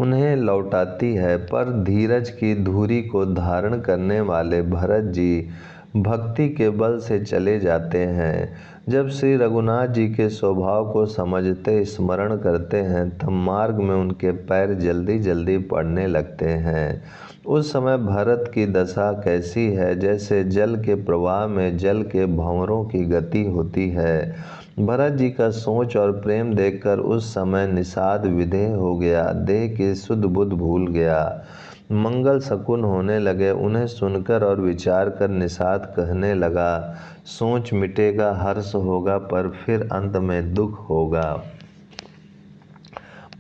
उन्हें लौटाती है। पर धीरज की धुरी को धारण करने वाले भरत जी भक्ति के बल से चले जाते हैं। जब श्री रघुनाथ जी के स्वभाव को समझते स्मरण करते हैं तब मार्ग में उनके पैर जल्दी जल्दी पड़ने लगते हैं। उस समय भरत की दशा कैसी है, जैसे जल के प्रवाह में जल के भंवरों की गति होती है। भरत जी का सोच और प्रेम देखकर उस समय निषाद विदेह हो गया, देह की शुद्ध बुद्ध भूल गया। मंगल शकुन होने लगे। उन्हें सुनकर और विचार कर निषाद कहने लगा, सोच मिटेगा, हर्ष होगा, पर फिर अंत में दुख होगा।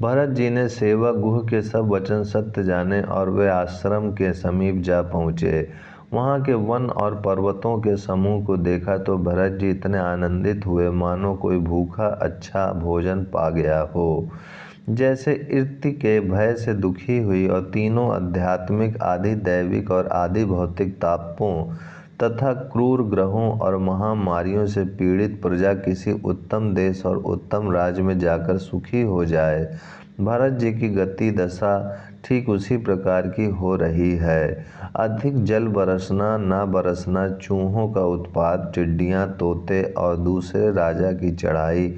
भरत जी ने सेवक गुह के सब वचन सत्य जाने और वे आश्रम के समीप जा पहुँचे। वहाँ के वन और पर्वतों के समूह को देखा तो भरत जी इतने आनंदित हुए मानो कोई भूखा अच्छा भोजन पा गया हो। जैसे इर्ति के भय से दुखी हुई और तीनों आध्यात्मिक, आदि दैविक और आदि भौतिक तापों तथा क्रूर ग्रहों और महामारियों से पीड़ित प्रजा किसी उत्तम देश और उत्तम राज्य में जाकर सुखी हो जाए, भरत जी की गति दशा ठीक उसी प्रकार की हो रही है। अधिक जल बरसना न बरसना, चूहों का उत्पात, टिड्डियाँ, तोते और दूसरे राजा की चढ़ाई,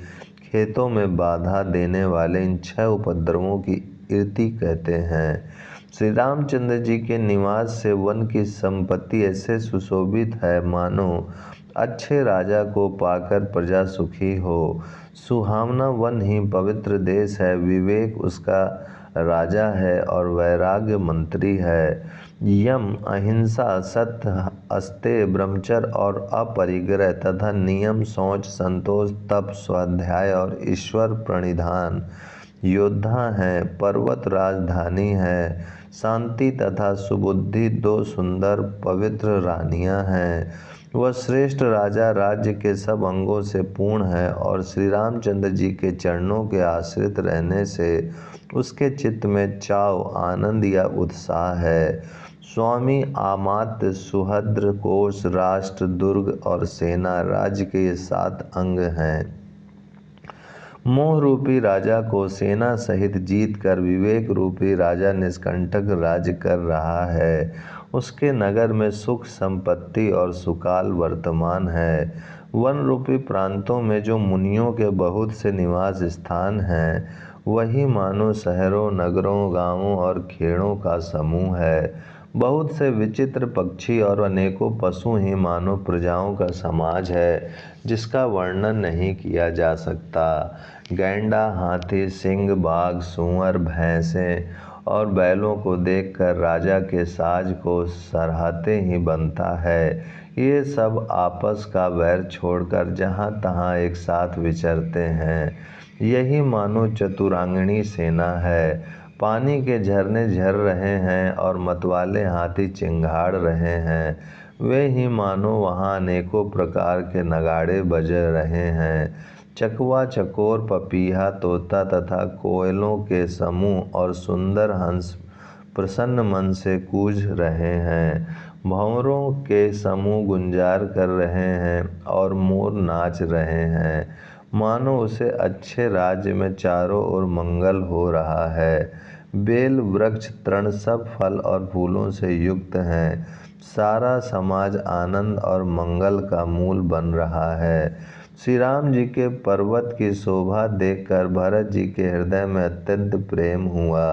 खेतों में बाधा देने वाले इन 6 उपद्रवों की इर्ति कहते हैं। श्री रामचंद्र जी के निवास से वन की संपत्ति ऐसे सुशोभित है मानो अच्छे राजा को पाकर प्रजा सुखी हो। सुहावना वन ही पवित्र देश है, विवेक उसका राजा है और वैराग्य मंत्री है। यम, अहिंसा, सत्य, अस्तेय, ब्रह्मचर्य और अपरिग्रह तथा नियम, शौच, संतोष, तप, स्वाध्याय और ईश्वर प्रणिधान योद्धा हैं। पर्वत राजधानी है। शांति तथा सुबुद्धि 2 सुंदर पवित्र रानियां हैं। वह श्रेष्ठ राजा राज्य के सब अंगों से पूर्ण है और श्री रामचंद्र जी के चरणों के आश्रित रहने से उसके चित्त में चाव, आनंद या उत्साह है। स्वामी, आमात्य, सुहद्र, कोष, राष्ट्र, दुर्ग और सेना राज्य के ये 7 अंग हैं। मोह रूपी राजा को सेना सहित जीत कर विवेक रूपी राजा निष्कंटक राज्य कर रहा है। उसके नगर में सुख, संपत्ति और सुकाल वर्तमान है। वन रूपी प्रांतों में जो मुनियों के बहुत से निवास स्थान हैं, वही मानो शहरों, नगरों, गांवों और खेड़ों का समूह है। बहुत से विचित्र पक्षी और अनेकों पशु ही मानो प्रजाओं का समाज है, जिसका वर्णन नहीं किया जा सकता। गैंडा, हाथी, सिंह, बाघ, सूअर, भैंसें और बैलों को देखकर राजा के साज को सराहते ही बनता है। ये सब आपस का वैर छोड़कर जहाँ तहाँ एक साथ विचरते हैं। यही मानो चतुरांगणी सेना है। पानी के झरने झर रहे हैं और मतवाले हाथी चिंगाड़ रहे हैं। वे ही मानो वहाँ अनेकों प्रकार के नगाड़े बज रहे हैं। चकवा, चकोर, पपीहा, तोता तथा कोयलों के समूह और सुंदर हंस प्रसन्न मन से कूज रहे हैं। भंवरों के समूह गुंजार कर रहे हैं और मोर नाच रहे हैं। मानो उसे अच्छे राज्य में चारों ओर मंगल हो रहा है। बेल, वृक्ष, तृण सब फल और फूलों से युक्त हैं। सारा समाज आनंद और मंगल का मूल बन रहा है। श्री राम जी के पर्वत की शोभा देखकर भरत जी के हृदय में अत्यंत प्रेम हुआ।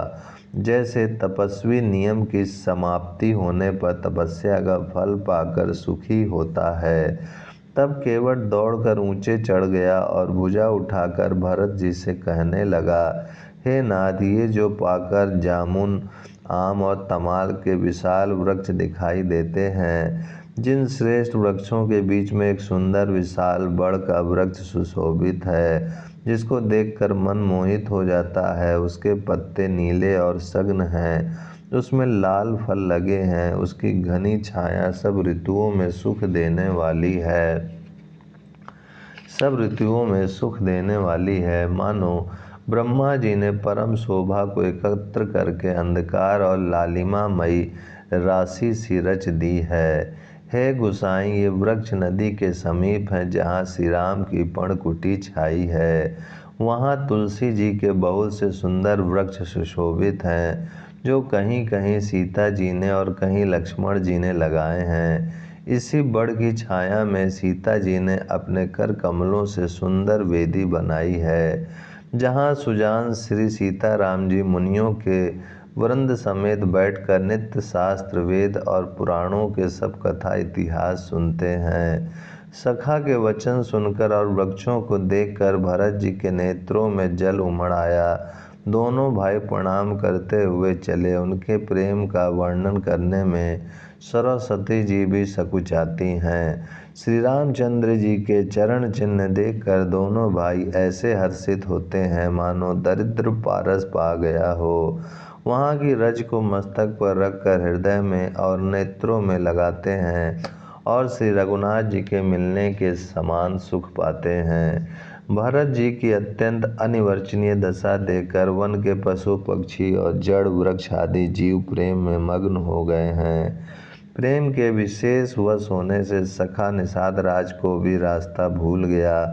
जैसे तपस्वी नियम की समाप्ति होने पर तपस्या का फल पाकर सुखी होता है, तब केवट दौड़कर ऊंचे चढ़ गया और भुजा उठाकर भरत जी से कहने लगा, हे नाथ, ये जो पाकर जामुन, आम और तमाल के विशाल वृक्ष दिखाई देते हैं, जिन श्रेष्ठ वृक्षों के बीच में एक सुंदर विशाल बड़ का वृक्ष सुशोभित है, जिसको देखकर मन मोहित हो जाता है, उसके पत्ते नीले और सघन हैं, उसमें लाल फल लगे हैं, उसकी घनी छाया सब ऋतुओं में सुख देने वाली है, सब ऋतुओं में सुख देने वाली है। मानो ब्रह्मा जी ने परम शोभा को एकत्र करके अंधकार और लालिमामयी राशि सी रच दी है। हे गुसाई, ये वृक्ष नदी के समीप है, जहाँ श्री राम की पर्णकुटी छाई है। वहाँ तुलसी जी के बहुत से सुंदर वृक्ष सुशोभित हैं, जो कहीं कहीं सीता जी ने और कहीं लक्ष्मण जी ने लगाए हैं। इसी बड़ की छाया में सीता जी ने अपने कर कमलों से सुंदर वेदी बनाई है, जहाँ सुजान श्री सीताराम जी मुनियों के वृंद समेत बैठकर नित्य शास्त्र वेद और पुराणों के सब कथा इतिहास सुनते हैं। सखा के वचन सुनकर और वृक्षों को देखकर भरत जी के नेत्रों में जल उमड़ आया। दोनों भाई प्रणाम करते हुए चले। उनके प्रेम का वर्णन करने में सरस्वती जी भी सकुचाती हैं। श्री रामचंद्र जी के चरण चिन्ह देखकर दोनों भाई ऐसे हर्षित होते हैं मानो दरिद्र पारस पा गया हो। वहाँ की रज को मस्तक पर रखकर हृदय में और नेत्रों में लगाते हैं और श्री रघुनाथ जी के मिलने के समान सुख पाते हैं। भरत जी की अत्यंत अनिवर्चनीय दशा देखकर वन के पशु पक्षी और जड़ वृक्ष आदि जीव प्रेम में मग्न हो गए हैं। प्रेम के विशेष वश होने से सखा निषाद राज को भी रास्ता भूल गया।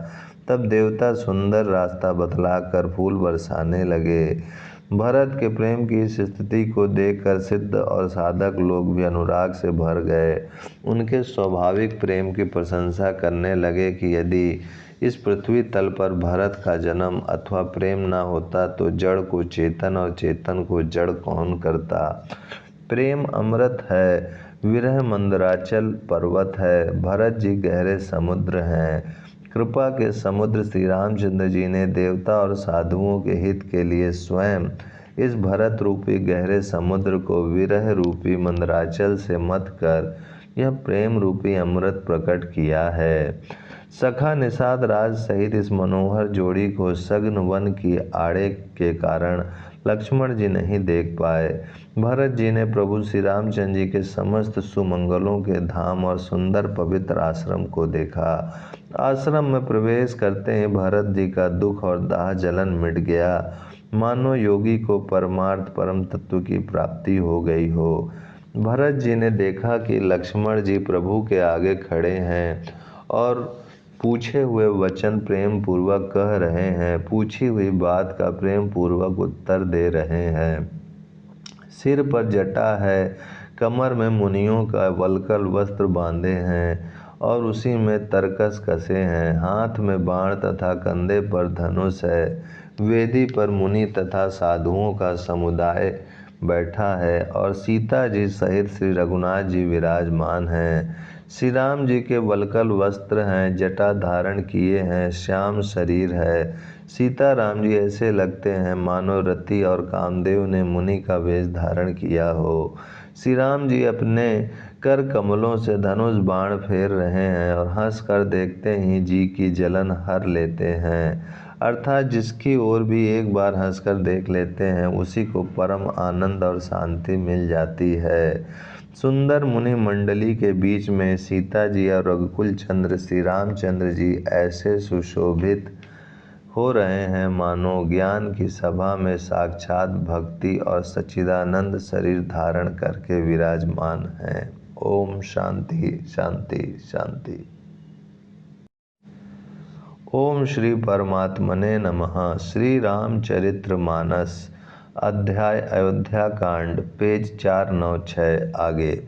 तब देवता सुंदर रास्ता बतलाकर फूल बरसाने लगे। भरत के प्रेम की इस स्थिति को देखकर सिद्ध और साधक लोग भी अनुराग से भर गए। उनके स्वाभाविक प्रेम की प्रशंसा करने लगे कि यदि इस पृथ्वी तल पर भरत का जन्म अथवा प्रेम न होता तो जड़ को चेतन और चेतन को जड़ कौन करता। प्रेम अमृत है, विरह मंदराचल पर्वत है, भरत जी गहरे समुद्र हैं। कृपा के समुद्र श्री रामचंद्र जी ने देवता और साधुओं के हित के लिए स्वयं इस भरत रूपी गहरे समुद्र को विरह रूपी मंदराचल से मत कर यह प्रेम रूपी अमृत प्रकट किया है। सखा निषाद राज सहित इस मनोहर जोड़ी को सघन वन की आड़े के कारण लक्ष्मण जी नहीं देख पाए। भरत जी ने प्रभु श्री रामचंद्र जी के समस्त सुमंगलों के धाम और सुंदर पवित्र आश्रम को देखा। आश्रम में प्रवेश करते ही भरत जी का दुख और दाह जलन मिट गया, मानो योगी को परमार्थ परम तत्व की प्राप्ति हो गई हो। भरत जी ने देखा कि लक्ष्मण जी प्रभु के आगे खड़े हैं और पूछे हुए वचन प्रेम पूर्वक कह रहे हैं, पूछी हुई बात का प्रेम पूर्वक उत्तर दे रहे हैं। सिर पर जटा है, कमर में मुनियों का वलकल वस्त्र बांधे हैं और उसी में तरकस कसे हैं। हाथ में बाण तथा कंधे पर धनुष है। वेदी पर मुनि तथा साधुओं का समुदाय बैठा है और सीता जी सहित श्री रघुनाथ जी विराजमान हैं। श्री राम जी के वलकल वस्त्र हैं, जटा धारण किए हैं, श्याम शरीर है। सीता राम जी ऐसे लगते हैं मानो रति और कामदेव ने मुनि का वेश धारण किया हो। श्री राम जी अपने कर कमलों से धनुष बाण फेर रहे हैं और हंस कर देखते ही जी की जलन हर लेते हैं। अर्थात जिसकी ओर भी एक बार हंसकर देख लेते हैं उसी को परम आनंद और शांति मिल जाती है। सुंदर मुनि मंडली के बीच में सीता जी और रघुकुल चंद्र श्री रामचंद्र जी ऐसे सुशोभित हो रहे हैं मानो ज्ञान की सभा में साक्षात भक्ति और सच्चिदानंद शरीर धारण करके विराजमान हैं। ओम शांति शांति शांति। ओम श्री परमात्मने नमः। श्री रामचरित्र मानस अध्याय अयोध्या कांड पेज 496 आगे।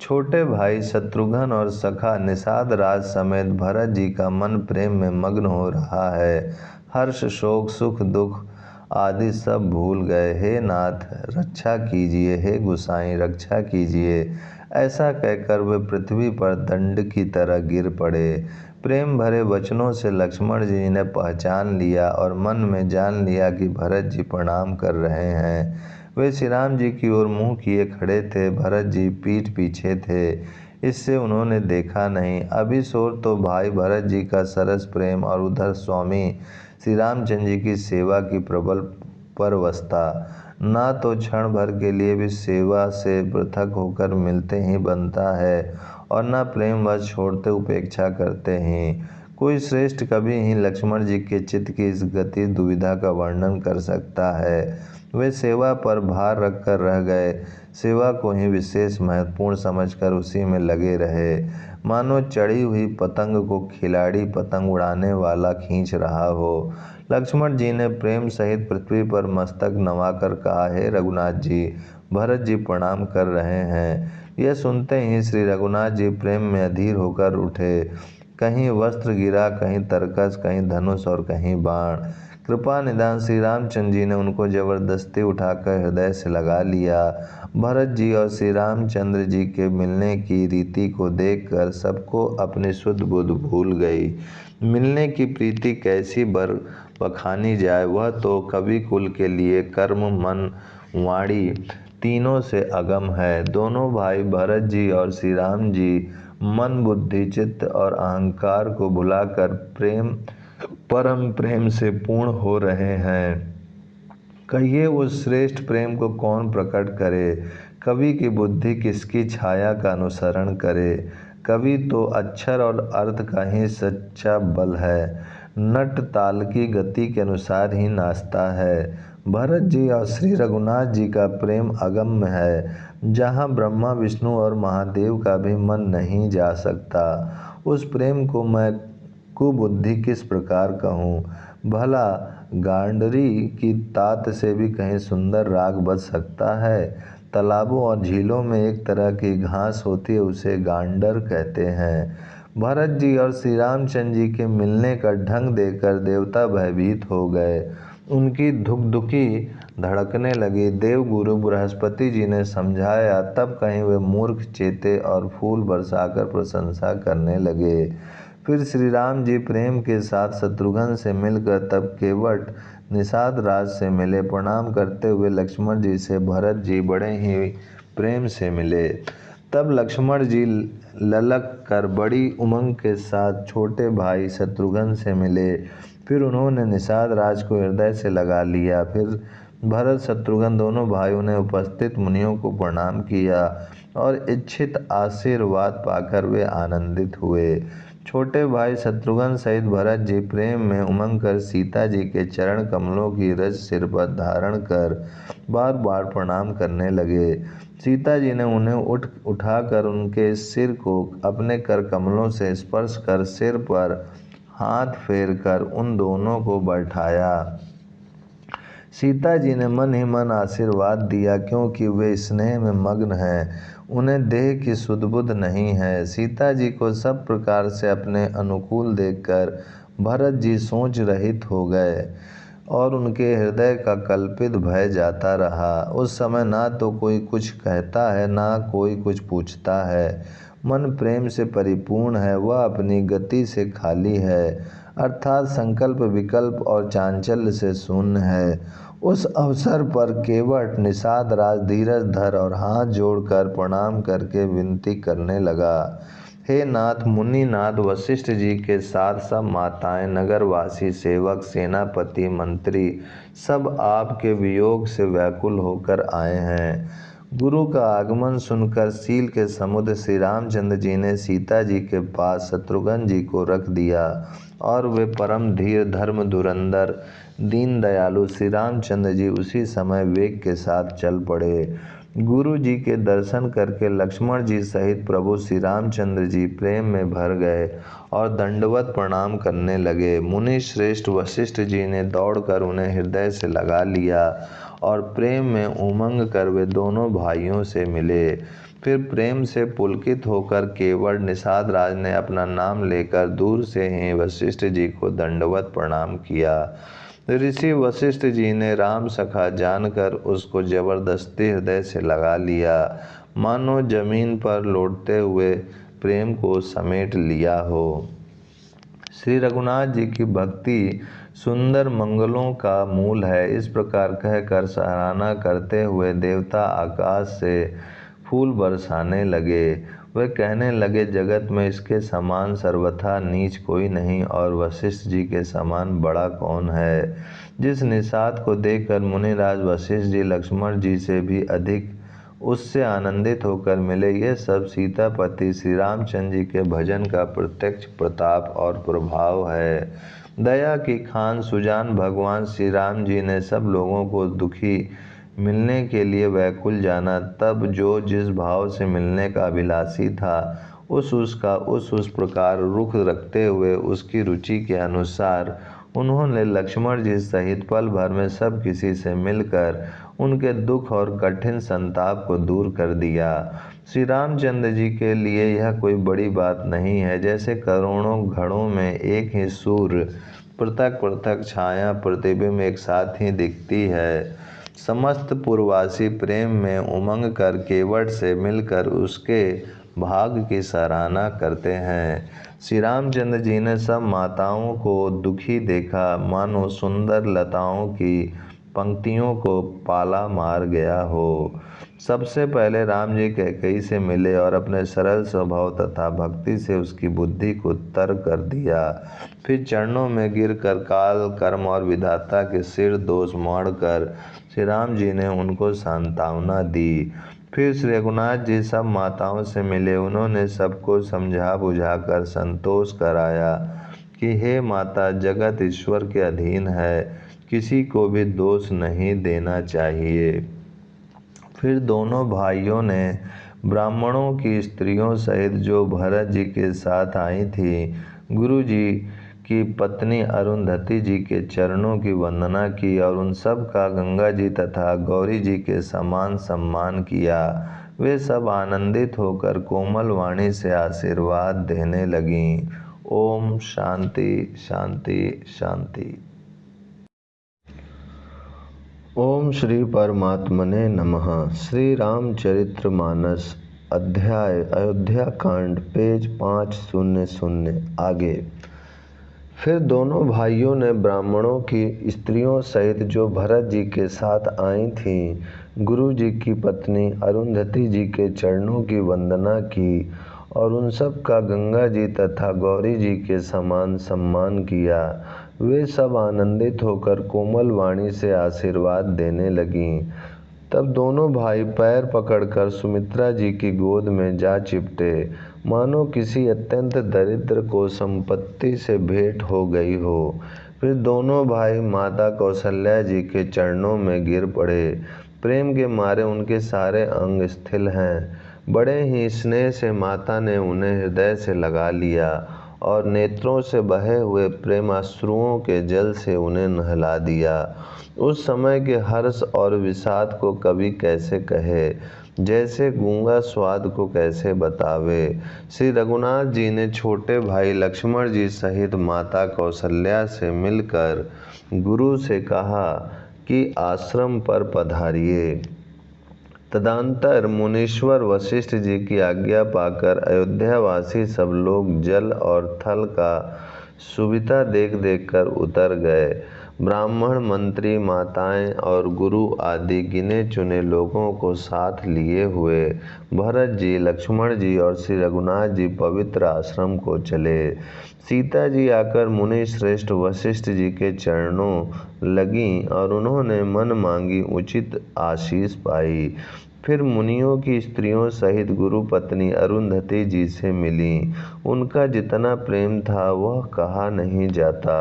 छोटे भाई शत्रुघ्न और सखा निषाद राज समेत भरत जी का मन प्रेम में मग्न हो रहा है। हर्ष शोक सुख दुख आदि सब भूल गए। हे नाथ रक्षा कीजिए, हे गुसाई रक्षा कीजिए, ऐसा कहकर वे पृथ्वी पर दंड की तरह गिर पड़े। प्रेम भरे वचनों से लक्ष्मण जी ने पहचान लिया और मन में जान लिया कि भरत जी प्रणाम कर रहे हैं। वे श्री राम जी की ओर मुंह किए खड़े थे। भरत जी पीठ पीछे थे, इससे उन्होंने देखा नहीं। अभी सोर तो भाई भरत जी का सरस प्रेम और उधर स्वामी श्री रामचंद्र जी की सेवा की प्रबल परवशता। ना तो क्षण भर के लिए भी सेवा से पृथक होकर मिलते ही बनता है और न प्रेमवश छोड़ते उपेक्षा करते हैं। कोई श्रेष्ठ कभी ही लक्ष्मण जी के चित्त की इस गति दुविधा का वर्णन कर सकता है। वे सेवा पर भार रखकर रह गए, सेवा को ही विशेष महत्वपूर्ण समझकर उसी में लगे रहे, मानो चढ़ी हुई पतंग को खिलाड़ी पतंग उड़ाने वाला खींच रहा हो। लक्ष्मण जी ने प्रेम सहित पृथ्वी पर मस्तक नवाकर कहा, हे रघुनाथ जी, भरत जी प्रणाम कर रहे हैं। यह सुनते ही श्री रघुनाथ जी प्रेम में अधीर होकर उठे। कहीं वस्त्र गिरा, कहीं तरकस, कहीं धनुष और कहीं बाण। कृपा निदान श्री रामचंद्र जी ने उनको जबरदस्ती उठाकर हृदय से लगा लिया। भरत जी और श्री रामचंद्र जी के मिलने की रीति को देखकर सबको अपनी शुद्ध बुद्ध भूल गई। मिलने की प्रीति कैसी बखानी जाए, वह तो कवि कुल के लिए कर्म मन वाणी तीनों से अगम है। दोनों भाई भरत जी और श्री राम जी मन बुद्धि चित्त और अहंकार को भुलाकर परम प्रेम से पूर्ण हो रहे हैं। कहिए उस श्रेष्ठ प्रेम को कौन प्रकट करे। कवि की बुद्धि किसकी छाया का अनुसरण करे। कवि तो अक्षर और अर्थ का ही सच्चा बल है, नट ताल की गति के अनुसार ही नाचता है। भरत जी और श्री रघुनाथ जी का प्रेम अगम्य है, जहाँ ब्रह्मा विष्णु और महादेव का भी मन नहीं जा सकता। उस प्रेम को मैं कुबुद्धि किस प्रकार कहूँ। भला गांडरी की तात से भी कहीं सुंदर राग बज सकता है। तालाबों और झीलों में एक तरह की घास होती है, उसे गांडर कहते हैं। भरत जी और श्री रामचंद्र जी के मिलने का ढंग देखकर देवता भयभीत हो गए। उनकी धुकधुकी धड़कने लगी। देव गुरु बृहस्पति जी ने समझाया, तब कहीं वे मूर्ख चेते और फूल बरसाकर प्रशंसा करने लगे। फिर श्री राम जी प्रेम के साथ शत्रुघ्न से मिलकर तब केवट निषाद राज से मिले। प्रणाम करते हुए लक्ष्मण जी से भरत जी बड़े ही प्रेम से मिले। तब लक्ष्मण जी ललक कर बड़ी उमंग के साथ छोटे भाई शत्रुघ्न से मिले। फिर उन्होंने निषाद राज को हृदय से लगा लिया। फिर भरत शत्रुघ्न दोनों भाइयों ने उपस्थित मुनियों को प्रणाम किया और इच्छित आशीर्वाद पाकर वे आनंदित हुए। छोटे भाई शत्रुघ्न सहित भरत जी प्रेम में उमंग कर सीता जी के चरण कमलों की रज सिर पर धारण कर बार बार प्रणाम करने लगे। सीता जी ने उन्हें उठाकर उनके सिर को अपने कर कमलों से स्पर्श कर सिर पर हाथ फेर कर उन दोनों को बैठाया। सीता जी ने मन ही मन आशीर्वाद दिया, क्योंकि वे स्नेह में मग्न हैं, उन्हें देह की सुध बुध नहीं है। सीता जी को सब प्रकार से अपने अनुकूल देखकर भरत जी सोच रहित हो गए और उनके हृदय का कल्पित भय जाता रहा। उस समय ना तो कोई कुछ कहता है, ना कोई कुछ पूछता है। मन प्रेम से परिपूर्ण है, वह अपनी गति से खाली है, अर्थात संकल्प विकल्प और चांचल्य से शून्य है। उस अवसर पर केवट निषाद राज धीरज धर और हाथ जोड़कर प्रणाम करके विनती करने लगा, हे नाथ मुनिनाथ वशिष्ठ जी के साथ सब माताएं, नगरवासी, सेवक, सेनापति, मंत्री सब आपके वियोग से व्याकुल होकर आए हैं। गुरु का आगमन सुनकर सील के समुद्र श्री रामचंद्र जी ने सीता जी के पास शत्रुघ्न जी को रख दिया और वे परम धीर धर्म धुरंधर दीन दयालु श्री रामचंद्र जी उसी समय वेग के साथ चल पड़े। गुरु जी के दर्शन करके लक्ष्मण जी सहित प्रभु श्री रामचंद्र जी प्रेम में भर गए और दंडवत प्रणाम करने लगे। मुनि श्रेष्ठ वशिष्ठ जी ने दौड़कर उन्हें हृदय से लगा लिया और प्रेम में उमंग कर वे दोनों भाइयों से मिले। फिर प्रेम से पुलकित होकर केवट निषाद राज ने अपना नाम लेकर दूर से ही वशिष्ठ जी को दंडवत प्रणाम किया। ऋषि वशिष्ठ जी ने राम सखा जानकर उसको जबरदस्ती हृदय से लगा लिया, मानो जमीन पर लौटते हुए प्रेम को समेट लिया हो। श्री रघुनाथ जी की भक्ति सुंदर मंगलों का मूल है। इस प्रकार कहकर सराहना करते हुए देवता आकाश से फूल बरसाने लगे। वे कहने लगे, जगत में इसके समान सर्वथा नीच कोई नहीं और वशिष्ठ जी के समान बड़ा कौन है। जिस निषाद को देखकर मुनिराज वशिष्ठ जी लक्ष्मण जी से भी अधिक उससे आनंदित होकर मिले, ये सब सीतापति श्री रामचंद्र जी के भजन का प्रत्यक्ष प्रताप और प्रभाव है। दया की खान सुजान भगवान श्री राम जी ने सब लोगों को दुखी मिलने के लिए व्याकुल जाना। तब जो जिस भाव से मिलने का अभिलाषी था उस प्रकार रुख रखते हुए उसकी रुचि के अनुसार उन्होंने लक्ष्मण जी सहित पल भर में सब किसी से मिलकर उनके दुख और कठिन संताप को दूर कर दिया। श्री रामचंद्र जी के लिए यह कोई बड़ी बात नहीं है। जैसे करोड़ों घड़ों में एक ही सूर्य पृथक पृथक छाया प्रतिबिंब एक साथ ही दिखती है, समस्त पूर्ववासी प्रेम में उमंग कर केवट से मिलकर उसके भाग्य की सराहना करते हैं। श्री रामचंद्र जी ने सब माताओं को दुखी देखा, मानो सुंदर लताओं की पंक्तियों को पाला मार गया हो। सबसे पहले राम जी कैकेयी से मिले और अपने सरल स्वभाव तथा भक्ति से उसकी बुद्धि को तर कर दिया। फिर चरणों में गिरकर काल कर्म और विधाता के सिर दोष मोड़कर श्री राम जी ने उनको सांत्वना दी। फिर श्री रघुनाथ जी सब माताओं से मिले। उन्होंने सबको समझा बुझाकर संतोष कराया कि हे माता, जगत ईश्वर के अधीन है, किसी को भी दोष नहीं देना चाहिए। फिर दोनों भाइयों ने ब्राह्मणों की स्त्रियों सहित जो भरत जी के साथ आई थी, गुरु जी की पत्नी अरुंधति जी के चरणों की वंदना की और उन सब का गंगा जी तथा गौरी जी के समान सम्मान किया। वे सब आनंदित होकर कोमल वाणी से आशीर्वाद देने लगीं। ओम शांति शांति शांति। ओम श्री परमात्मने नमः। श्री रामचरितमानस अध्याय अयोध्या कांड पेज 500 आगे। फिर दोनों भाइयों ने ब्राह्मणों की स्त्रियों सहित जो भरत जी के साथ आई थीं, गुरु जी की पत्नी अरुंधति जी के चरणों की वंदना की और उन सब का गंगा जी तथा गौरी जी के समान सम्मान किया। वे सब आनंदित होकर कोमल वाणी से आशीर्वाद देने लगीं। तब दोनों भाई पैर पकड़कर सुमित्रा जी की गोद में जा चिपटे, मानो किसी अत्यंत दरिद्र को संपत्ति से भेंट हो गई हो। फिर दोनों भाई माता कौशल्या जी के चरणों में गिर पड़े। प्रेम के मारे उनके सारे अंग स्थिर हैं। बड़े ही स्नेह से माता ने उन्हें हृदय से लगा लिया और नेत्रों से बहे हुए प्रेमाश्रुओं के जल से उन्हें नहला दिया। उस समय के हर्ष और विषाद को कवि कैसे कहे, जैसे गूंगा स्वाद को कैसे बतावे। श्री रघुनाथ जी ने छोटे भाई लक्ष्मण जी सहित माता कौशल्या से मिलकर गुरु से कहा कि आश्रम पर पधारिए। तदंतर मुनीश्वर वशिष्ठ जी की आज्ञा पाकर अयोध्यावासी सब लोग जल और थल का सुविधा देख देख कर उतर गए। ब्राह्मण, मंत्री, माताएं और गुरु आदि गिने चुने लोगों को साथ लिए हुए भरत जी, लक्ष्मण जी और श्री रघुनाथ जी पवित्र आश्रम को चले। सीता जी आकर मुनि श्रेष्ठ वशिष्ठ जी के चरणों लगीं और उन्होंने मन मांगी उचित आशीष पाई। फिर मुनियों की स्त्रियों सहित गुरु पत्नी अरुंधति जी से मिली। उनका जितना प्रेम था वह कहा नहीं जाता।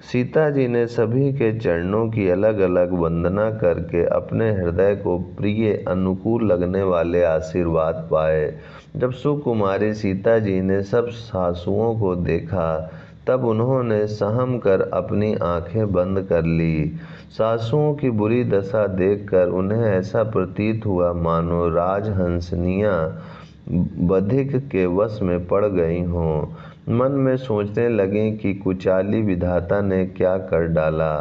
सीता जी ने सभी के चरणों की अलग अलग वंदना करके अपने हृदय को प्रिय अनुकूल लगने वाले आशीर्वाद पाए। जब सुकुमारी सीता जी ने सब सासुओं को देखा, तब उन्होंने सहम कर अपनी आंखें बंद कर ली। सासुओं की बुरी दशा देखकर उन्हें ऐसा प्रतीत हुआ मानो राजहंसनियां बधिक के वश में पड़ गई हों। मन में सोचने लगीं कि कुचाली विधाता ने क्या कर डाला।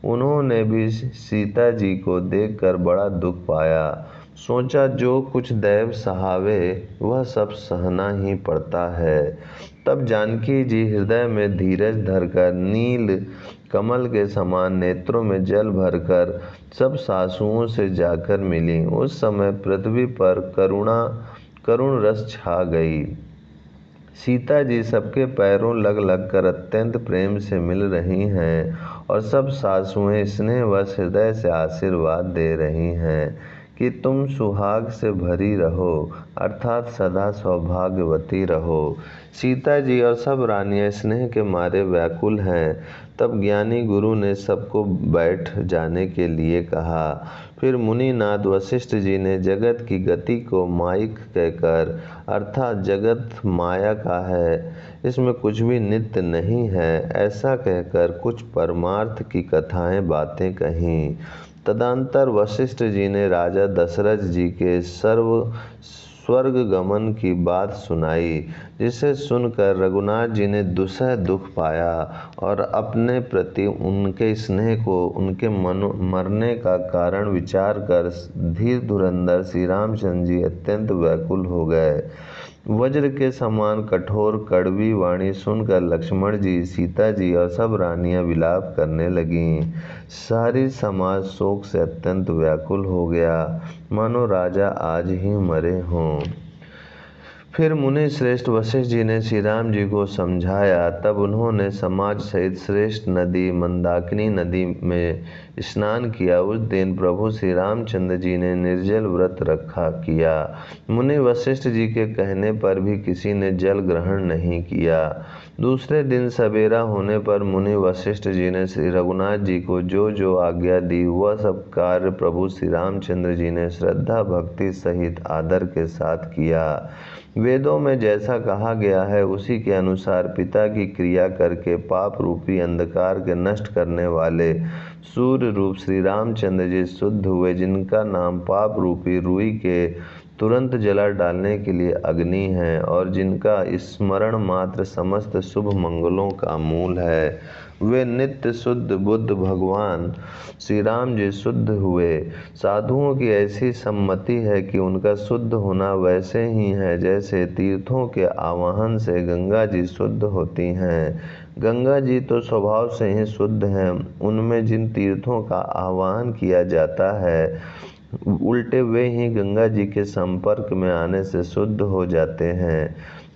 उन्होंने भी सीता जी को देखकर बड़ा दुख पाया। सोचा, जो कुछ दैव सहावे वह सब सहना ही पड़ता है। तब जानकी जी हृदय में धीरज धरकर नील कमल के समान नेत्रों में जल भरकर सब सासुओं से जाकर मिली। उस समय पृथ्वी पर करुण रस छा गई। सीता जी सबके पैरों लग लग कर अत्यंत प्रेम से मिल रही हैं और सब सासुएं स्नेहवश हृदय से आशीर्वाद दे रही हैं कि तुम सुहाग से भरी रहो, अर्थात सदा सौभाग्यवती रहो। सीता जी और सब रानियां स्नेह के मारे व्याकुल हैं। तब ज्ञानी गुरु ने सबको बैठ जाने के लिए कहा। फिर मुनिनाथ वशिष्ठ जी ने जगत की गति को माइक कहकर, अर्थात जगत माया का है, इसमें कुछ भी नित्य नहीं है, ऐसा कहकर कुछ परमार्थ की कथाएं बातें कहीं। तदंतर वशिष्ठ जी ने राजा दशरथ जी के स्वर्ग गमन की बात सुनाई, जिसे सुनकर रघुनाथ जी ने दुसह दुख पाया और अपने प्रति उनके स्नेह को उनके मरने का कारण विचार कर धीर धुरंधर श्री रामचंद्र जी अत्यंत व्याकुल हो गए। वज्र के समान कठोर कड़वी वाणी सुनकर लक्ष्मण जी, सीता जी और सब रानियां विलाप करने लगीं। सारी समाज शोक से अत्यंत व्याकुल हो गया, मानो राजा आज ही मरे हों। फिर मुनि श्रेष्ठ वशिष्ठ जी ने श्री राम जी को समझाया। तब उन्होंने समाज सहित श्रेष्ठ नदी मंदाकिनी नदी में स्नान किया। उस दिन प्रभु श्री रामचंद्र जी ने निर्जल व्रत रखा किया। मुनि वशिष्ठ जी के कहने पर भी किसी ने जल ग्रहण नहीं किया। दूसरे दिन सवेरा होने पर मुनि वशिष्ठ जी ने श्री रघुनाथ जी को जो जो आज्ञा दी, वह सब कार्य प्रभु श्री रामचंद्र जी ने श्रद्धा भक्ति सहित आदर के साथ किया। वेदों में जैसा कहा गया है उसी के अनुसार पिता की क्रिया करके पाप रूपी अंधकार के नष्ट करने वाले सूर्य रूप श्री रामचंद्र जी शुद्ध हुए, जिनका नाम पाप रूपी रुई के तुरंत जला डालने के लिए अग्नि है और जिनका स्मरण मात्र समस्त शुभ मंगलों का मूल है। वे नित्य शुद्ध बुद्ध भगवान श्री राम जी शुद्ध हुए। साधुओं की ऐसी सम्मति है कि उनका शुद्ध होना वैसे ही है जैसे तीर्थों के आवाहन से गंगा जी शुद्ध होती हैं। गंगा जी तो स्वभाव से ही शुद्ध हैं, उनमें जिन तीर्थों का आवाहन किया जाता है, उल्टे वे ही गंगा जी के संपर्क में आने से शुद्ध हो जाते हैं।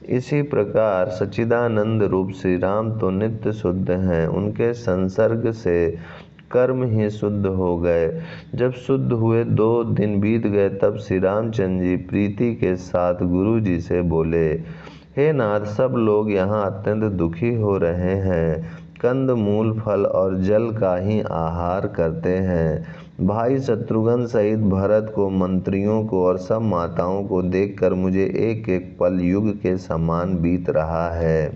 इसी प्रकार सच्चिदानंद रूप श्री राम तो नित्य शुद्ध हैं, उनके संसर्ग से कर्म ही शुद्ध हो गए। जब शुद्ध हुए 2 दिन बीत गए, तब श्री रामचंद्र जी प्रीति के साथ गुरु जी से बोले, हे नाथ, सब लोग यहाँ अत्यंत दुखी हो रहे हैं, कंद मूल फल और जल का ही आहार करते हैं। भाई शत्रुघ्न सहित भरत को, मंत्रियों को और सब माताओं को देखकर मुझे एक एक पल युग के समान बीत रहा है।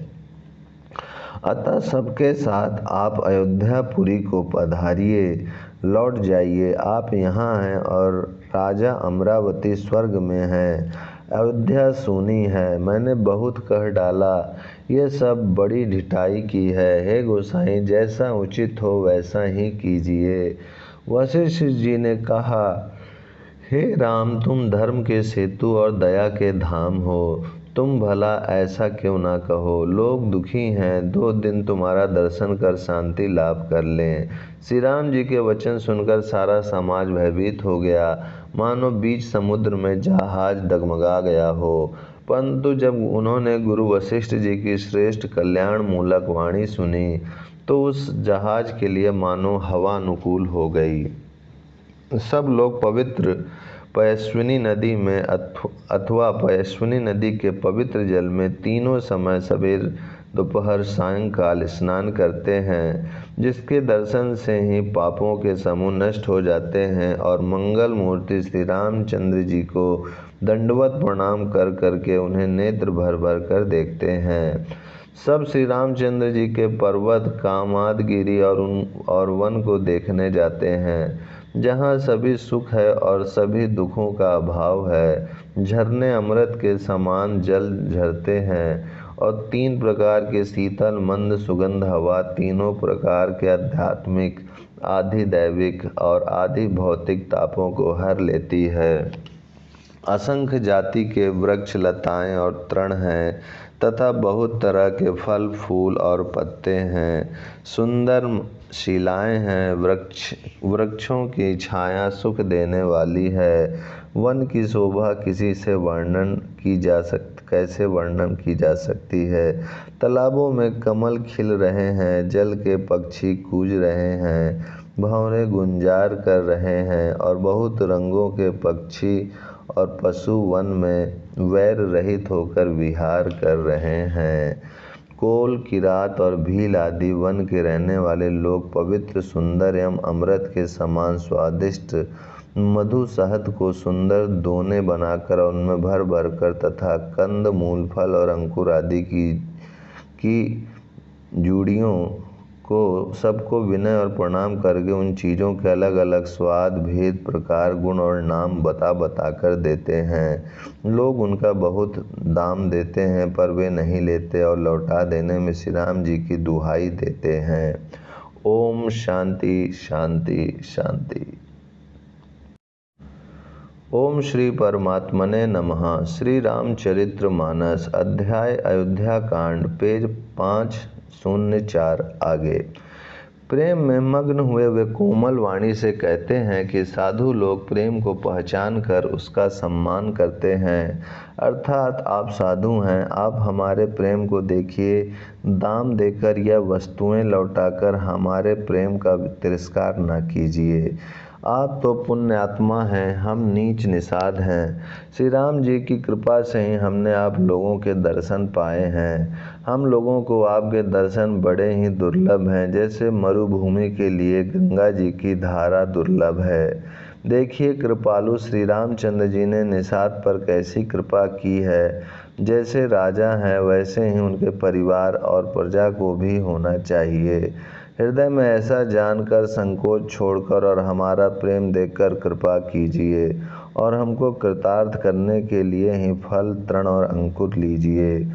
अतः सबके साथ आप अयोध्यापुरी को पधारिए, लौट जाइए। आप यहाँ हैं और राजा अमरावती स्वर्ग में हैं। अयोध्या सूनी है, मैंने बहुत कह डाला, ये सब बड़ी ढिठाई की है। हे गोसाई, जैसा उचित हो वैसा ही कीजिए। वशिष्ठ जी ने कहा, हे राम, तुम धर्म के सेतु और दया के धाम हो, तुम भला ऐसा क्यों ना कहो। लोग दुखी हैं, 2 दिन तुम्हारा दर्शन कर शांति लाभ कर लें। श्री राम जी के वचन सुनकर सारा समाज भयभीत हो गया, मानो बीच समुद्र में जहाज डगमगा गया हो। परंतु जब उन्होंने गुरु वशिष्ठ जी की श्रेष्ठ कल्याण मूलक वाणी सुनी, तो उस जहाज के लिए मानो हवा अनुकूल हो गई। सब लोग पवित्र पयस्विनी नदी में अथवा पयस्विनी नदी के पवित्र जल में तीनों समय सवेर दोपहर सायंकाल स्नान करते हैं, जिसके दर्शन से ही पापों के समूह नष्ट हो जाते हैं और मंगल मूर्ति श्री रामचंद्र जी को दंडवत प्रणाम कर करके उन्हें नेत्र भर भर कर देखते हैं। सब श्री रामचंद्र जी के पर्वत कामादगिरी और वन को देखने जाते हैं, जहाँ सभी सुख है और सभी दुखों का अभाव है। झरने अमृत के समान जल झरते हैं और 3 प्रकार के शीतल मंद सुगंध हवा तीनों प्रकार के आध्यात्मिक, आधि दैविक और आधि भौतिक तापों को हर लेती है। असंख्य जाति के वृक्ष लताएं और तृण हैं तथा बहुत तरह के फल फूल और पत्ते हैं। सुंदर शिलाएं हैं, वृक्षों की छाया सुख देने वाली है। वन की शोभा कैसे वर्णन की जा सकती है। तालाबों में कमल खिल रहे हैं, जल के पक्षी कूज रहे हैं, भंवरे गुंजार कर रहे हैं और बहुत रंगों के पक्षी और पशु वन में वैर रहित होकर विहार कर रहे हैं। कोल, किरात और भील आदि वन के रहने वाले लोग पवित्र, सुंदर एवं अमृत के समान स्वादिष्ट मधु शहद को सुंदर दोने बनाकर उनमें भर भर कर तथा कंद, मूल, फल और अंकुर आदि की जूड़ियों को सबको विनय और प्रणाम करके उन चीज़ों के अलग अलग स्वाद, भेद, प्रकार, गुण और नाम बता कर देते हैं। लोग उनका बहुत दाम देते हैं पर वे नहीं लेते और लौटा देने में श्री राम जी की दुहाई देते हैं। ओम शांति शांति शांति। ओम श्री परमात्मने नमः। श्री रामचरित्र मानस अध्याय अयोध्या कांड, पेज 504 आगे। प्रेम में मग्न हुए वे कोमल वाणी से कहते हैं कि साधु लोग प्रेम को पहचान कर उसका सम्मान करते हैं, अर्थात आप साधु हैं, आप हमारे प्रेम को देखिए, दाम देकर या वस्तुएं लौटाकर हमारे प्रेम का तिरस्कार न कीजिए। आप तो पुण्यात्मा हैं, हम नीच निषाद हैं। श्री राम जी की कृपा से ही हमने आप लोगों के दर्शन पाए हैं। हम लोगों को आपके दर्शन बड़े ही दुर्लभ हैं, जैसे मरुभूमि के लिए गंगा जी की धारा दुर्लभ है। देखिए कृपालु श्री रामचंद्र जी ने निषाद पर कैसी कृपा की है। जैसे राजा हैं वैसे ही उनके परिवार और प्रजा को भी होना चाहिए। हृदय में ऐसा जानकर संकोच छोड़कर और हमारा प्रेम देखकर कृपा कीजिए और हमको कृतार्थ करने के लिए ही फल, तृण और अंकुर लीजिए।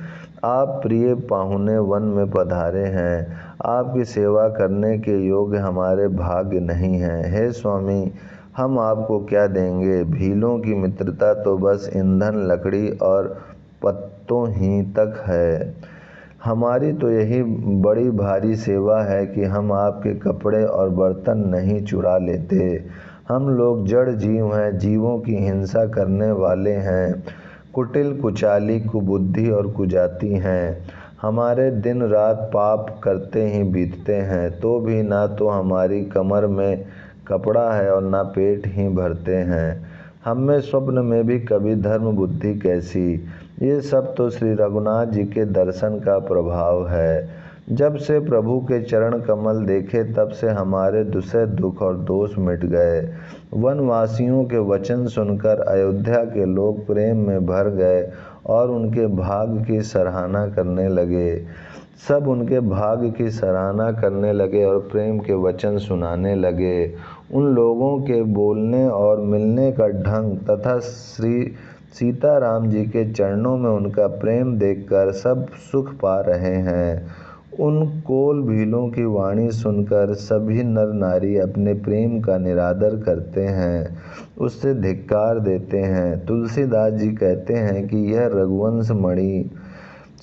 आप प्रिय पाहुने वन में पधारे हैं, आपकी सेवा करने के योग्य हमारे भाग्य नहीं हैं। हे स्वामी, हम आपको क्या देंगे? भीलों की मित्रता तो बस ईंधन, लकड़ी और पत्तों ही तक है। हमारी तो यही बड़ी भारी सेवा है कि हम आपके कपड़े और बर्तन नहीं चुरा लेते। हम लोग जड़ जीव हैं, जीवों की हिंसा करने वाले हैं, कुटिल, कुचाली, कुबुद्धि और कुजाति हैं। हमारे दिन रात पाप करते ही बीतते हैं, तो भी ना तो हमारी कमर में कपड़ा है और ना पेट ही भरते हैं। हम में स्वप्न में भी कभी धर्म बुद्धि कैसी। ये सब तो श्री रघुनाथ जी के दर्शन का प्रभाव है। जब से प्रभु के चरण कमल देखे तब से हमारे दूसरे दुख और दोष मिट गए। वनवासियों के वचन सुनकर अयोध्या के लोग प्रेम में भर गए और उनके भाग्य की सराहना करने लगे। सब उनके भाग्य की सराहना करने लगे और प्रेम के वचन सुनाने लगे। उन लोगों के बोलने और मिलने का ढंग तथा श्री सीताराम जी के चरणों में उनका प्रेम देखकर सब सुख पा रहे हैं। उन कोल भीलों की वाणी सुनकर सभी नर नारी अपने प्रेम का निरादर करते हैं, उससे धिक्कार देते हैं। तुलसीदास जी कहते हैं कि यह रघुवंश मणि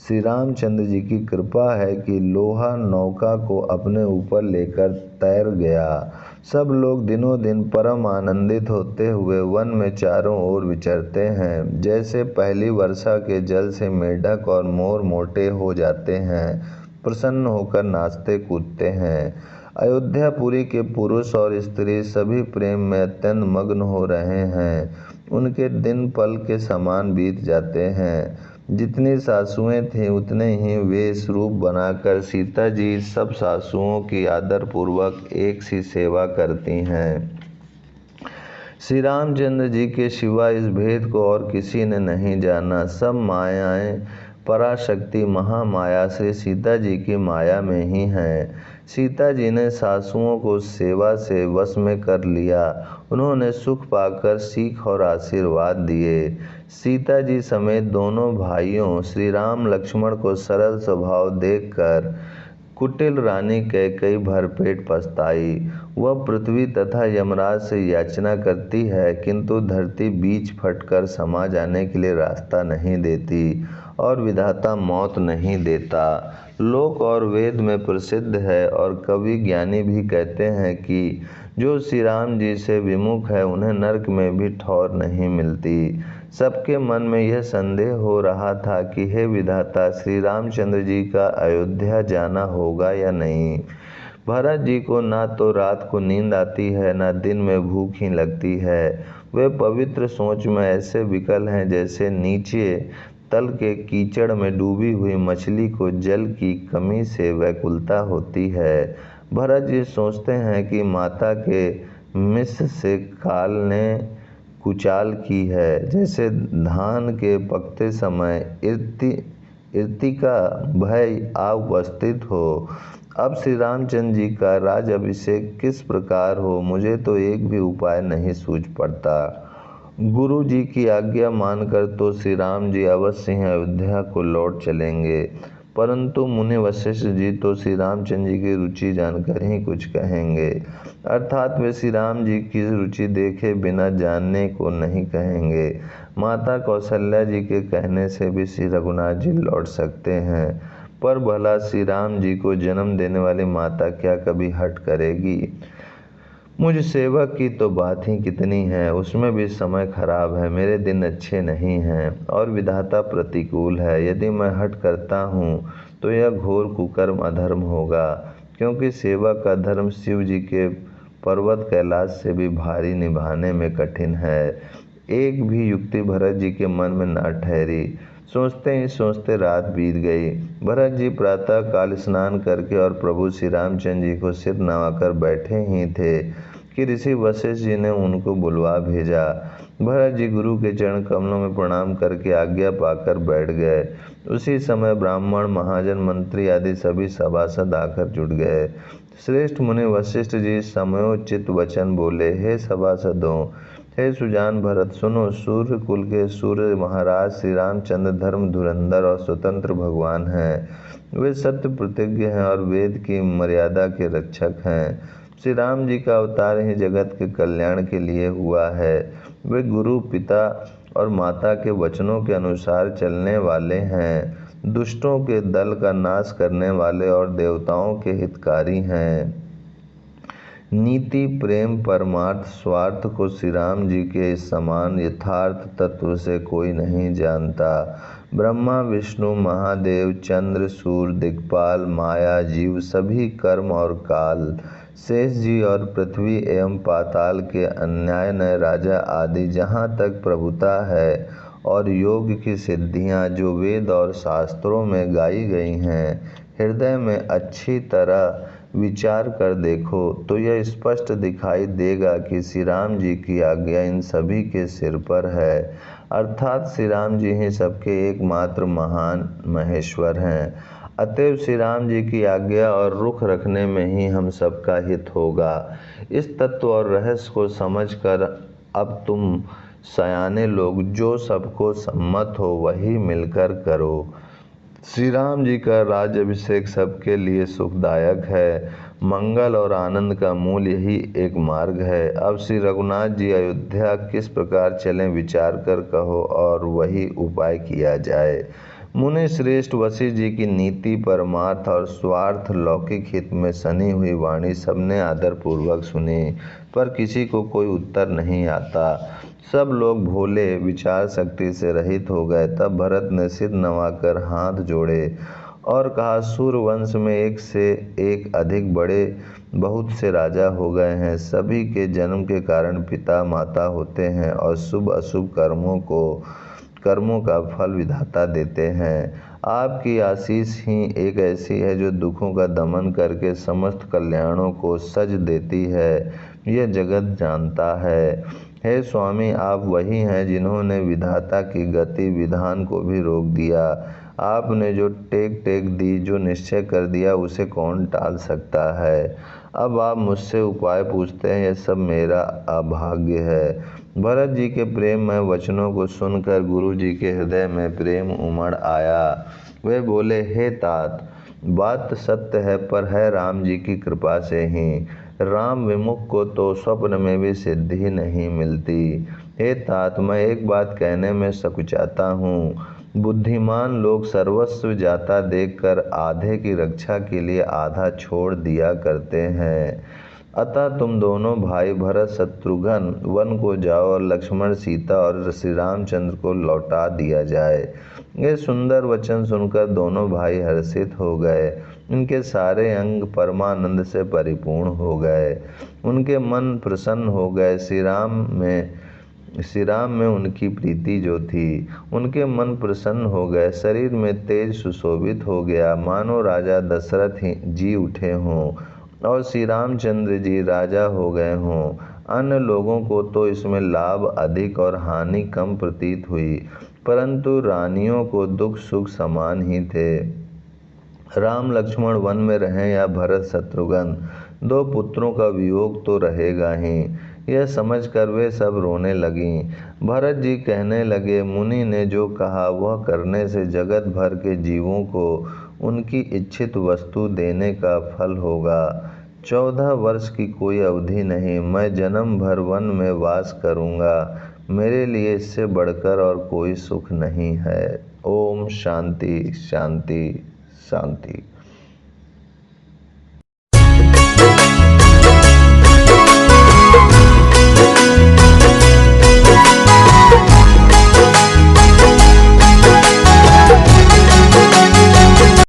श्री रामचंद्र जी की कृपा है कि लोहा नौका को अपने ऊपर लेकर तैर गया। सब लोग दिनों दिन परम आनंदित होते हुए वन में चारों ओर विचरते हैं। जैसे पहली वर्षा के जल से मेढक और मोर मोटे हो जाते हैं, प्रसन्न होकर नाचते कूदते हैं। अयोध्यापुरी के पुरुष और स्त्री सभी प्रेम में अत्यंत मग्न हो रहे हैं। उनके दिन पल के समान बीत जाते हैं। जितनी सासुएं थीं उतने ही वेश रूप बनाकर सीता जी सब सासुओं की आदरपूर्वक एक सी सेवा करती हैं। श्री रामचंद्र जी के सिवा इस भेद को और किसी ने नहीं जाना। सब मायाएं पराशक्ति महामाया श्री सीता जी की माया में ही हैं। सीता जी ने सासुओं को सेवा से वश में कर लिया। उन्होंने सुख पाकर सीख और आशीर्वाद दिए। सीता जी समेत दोनों भाइयों श्री राम लक्ष्मण को सरल स्वभाव देखकर कुटिल रानी कैकेयी भरपेट पछताई। वह पृथ्वी तथा यमराज से याचना करती है, किंतु धरती बीच फटकर समा जाने के लिए रास्ता नहीं देती और विधाता मौत नहीं देता। लोक और वेद में प्रसिद्ध है और कवि ज्ञानी भी कहते हैं कि जो श्री राम जी से विमुख है उन्हें नरक में भी ठौर नहीं मिलती। सबके मन में यह संदेह हो रहा था कि हे विधाता, श्री रामचंद्र जी का अयोध्या जाना होगा या नहीं। भरत जी को ना तो रात को नींद आती है, ना दिन में भूख ही लगती है। वे पवित्र सोच में ऐसे विकल हैं जैसे नीचे तल के कीचड़ में डूबी हुई मछली को जल की कमी से व्याकुलता होती है। भरत जी सोचते हैं कि माता के मिस्र से काल ने कुचाल की है, जैसे धान के पकते समय इर्तिका भय आ उपस्थित हो। अब श्री रामचंद्र जी का राज अभिषेक किस प्रकार हो, मुझे तो एक भी उपाय नहीं सूझ पड़ता। गुरु जी की आज्ञा मानकर तो श्री राम जी अवश्य ही अयोध्या को लौट चलेंगे, परंतु मुनि वशिष्ठ जी तो श्री रामचंद्र जी की रुचि जानकर ही कुछ कहेंगे, अर्थात वे श्री राम जी की रुचि देखे बिना जानने को नहीं कहेंगे। माता कौशल्या जी के कहने से भी श्री रघुनाथ जी लौट सकते हैं, पर भला श्री राम जी को जन्म देने वाली माता क्या कभी हट करेगी? मुझ सेवक की तो बात ही कितनी है, उसमें भी समय खराब है, मेरे दिन अच्छे नहीं हैं और विधाता प्रतिकूल है। यदि मैं हट करता हूँ तो यह घोर कुकर्म अधर्म होगा, क्योंकि सेवा का धर्म शिव जी के पर्वत कैलाश से भी भारी निभाने में कठिन है। एक भी युक्ति भरत जी के मन में न ठहरी। सोचते ही सोचते रात बीत गई। भरत जी प्रातः काल स्नान करके और प्रभु श्री रामचंद्र जी को सिर नवाकर बैठे ही थे कि ऋषि वशिष्ठ जी ने उनको बुलवा भेजा। भरत जी गुरु के चरण कमलों में प्रणाम करके आज्ञा पाकर बैठ गए। उसी समय ब्राह्मण, महाजन, मंत्री आदि सभी सभासद आकर जुट गए। श्रेष्ठ मुनि वशिष्ठ जी समयोचित वचन बोले, हे सभासदों, हे सुजान भरत, सुनो। सूर्य कुल के सूर्य महाराज श्री रामचंद्र धर्म धुरंधर और स्वतंत्र भगवान हैं। वे सत्य प्रतिज्ञ हैं और वेद की मर्यादा के रक्षक हैं। श्री राम जी का अवतार ही जगत के कल्याण के लिए हुआ है। वे गुरु, पिता और माता के वचनों के अनुसार चलने वाले हैं, दुष्टों के दल का नाश करने वाले और देवताओं के हितकारी हैं। नीति, प्रेम, परमार्थ, स्वार्थ को श्री राम जी के समान यथार्थ तत्व से कोई नहीं जानता। ब्रह्मा, विष्णु, महादेव, चंद्र, सूर्य, दिक्पाल, माया, जीव, सभी कर्म और काल, शेष जी और पृथ्वी एवं पाताल के अन्याय नय राजा आदि, जहाँ तक प्रभुता है, और योग की सिद्धियाँ जो वेद और शास्त्रों में गाई गई हैं, हृदय में अच्छी तरह विचार कर देखो तो यह स्पष्ट दिखाई देगा कि श्री राम जी की आज्ञा इन सभी के सिर पर है, अर्थात श्री राम जी ही सबके एकमात्र महान महेश्वर हैं। अतएव श्री राम जी की आज्ञा और रुख रखने में ही हम सबका हित होगा। इस तत्व और रहस्य को समझकर अब तुम सयाने लोग जो सबको सम्मत हो वही मिलकर करो। श्री राम जी का राज्याभिषेक सबके लिए सुखदायक है। मंगल और आनंद का मूल यही एक मार्ग है। अब श्री रघुनाथ जी अयोध्या किस प्रकार चलें विचार कर कहो और वही उपाय किया जाए। मुनि श्रेष्ठ वशिष्ठ जी की नीति, परमार्थ और स्वार्थ लौकिक हित में सनी हुई वाणी सबने आदर पूर्वक सुनी, पर किसी को कोई उत्तर नहीं आता। सब लोग भोले, विचार शक्ति से रहित हो गए। तब भरत ने सिर नवाकर हाथ जोड़े और कहा, सूर्यवंश में एक से एक अधिक बड़े बहुत से राजा हो गए हैं। सभी के जन्म के कारण पिता माता होते हैं और शुभ अशुभ कर्मों का फल विधाता देते हैं। आपकी आशीष ही एक ऐसी है जो दुखों का दमन करके समस्त कल्याणों को सज देती है, यह जगत जानता है। हे स्वामी, आप वही हैं जिन्होंने विधाता की गति विधान को भी रोक दिया। आपने जो टेक दी, जो निश्चय कर दिया, उसे कौन टाल सकता है। अब आप मुझसे उपाय पूछते हैं, यह सब मेरा अभाग्य है। भरत जी के प्रेममय वचनों को सुनकर गुरु जी के हृदय में प्रेम उमड़ आया। वे बोले, हे तात, बात सत्य है, पर है राम जी की कृपा से ही। राम विमुख को तो स्वप्न में भी सिद्धि नहीं मिलती। हे तात, मैं एक बात कहने में सकुचाता हूँ। बुद्धिमान लोग सर्वस्व जाता देखकर आधे की रक्षा के लिए आधा छोड़ दिया करते हैं। अतः तुम दोनों भाई भरत शत्रुघ्न वन को जाओ और लक्ष्मण, सीता और श्री रामचंद्र को लौटा दिया जाए। ये सुंदर वचन सुनकर दोनों भाई हर्षित हो गए। उनके सारे अंग परमानंद से परिपूर्ण हो गए। उनके मन प्रसन्न हो गए। श्री राम में उनकी प्रीति जो थी, उनके मन प्रसन्न हो गए। शरीर में तेज सुशोभित हो गया, मानो राजा दशरथ ही जी उठे हों और श्री रामचंद्र जी राजा हो गए हों। अन्य लोगों को तो इसमें लाभ अधिक और हानि कम प्रतीत हुई, परंतु रानियों को दुख सुख समान ही थे। राम लक्ष्मण वन में रहें या भरत शत्रुघ्न, दो पुत्रों का वियोग तो रहेगा ही। यह समझकर वे सब रोने लगीं। भरत जी कहने लगे, मुनि ने जो कहा वह करने से जगत भर के जीवों को उनकी इच्छित वस्तु देने का फल होगा। 14 वर्ष की कोई अवधि नहीं, मैं जन्म भर वन में वास करूँगा। मेरे लिए इससे बढ़कर और कोई सुख नहीं है। ओम शांति शांति शांति।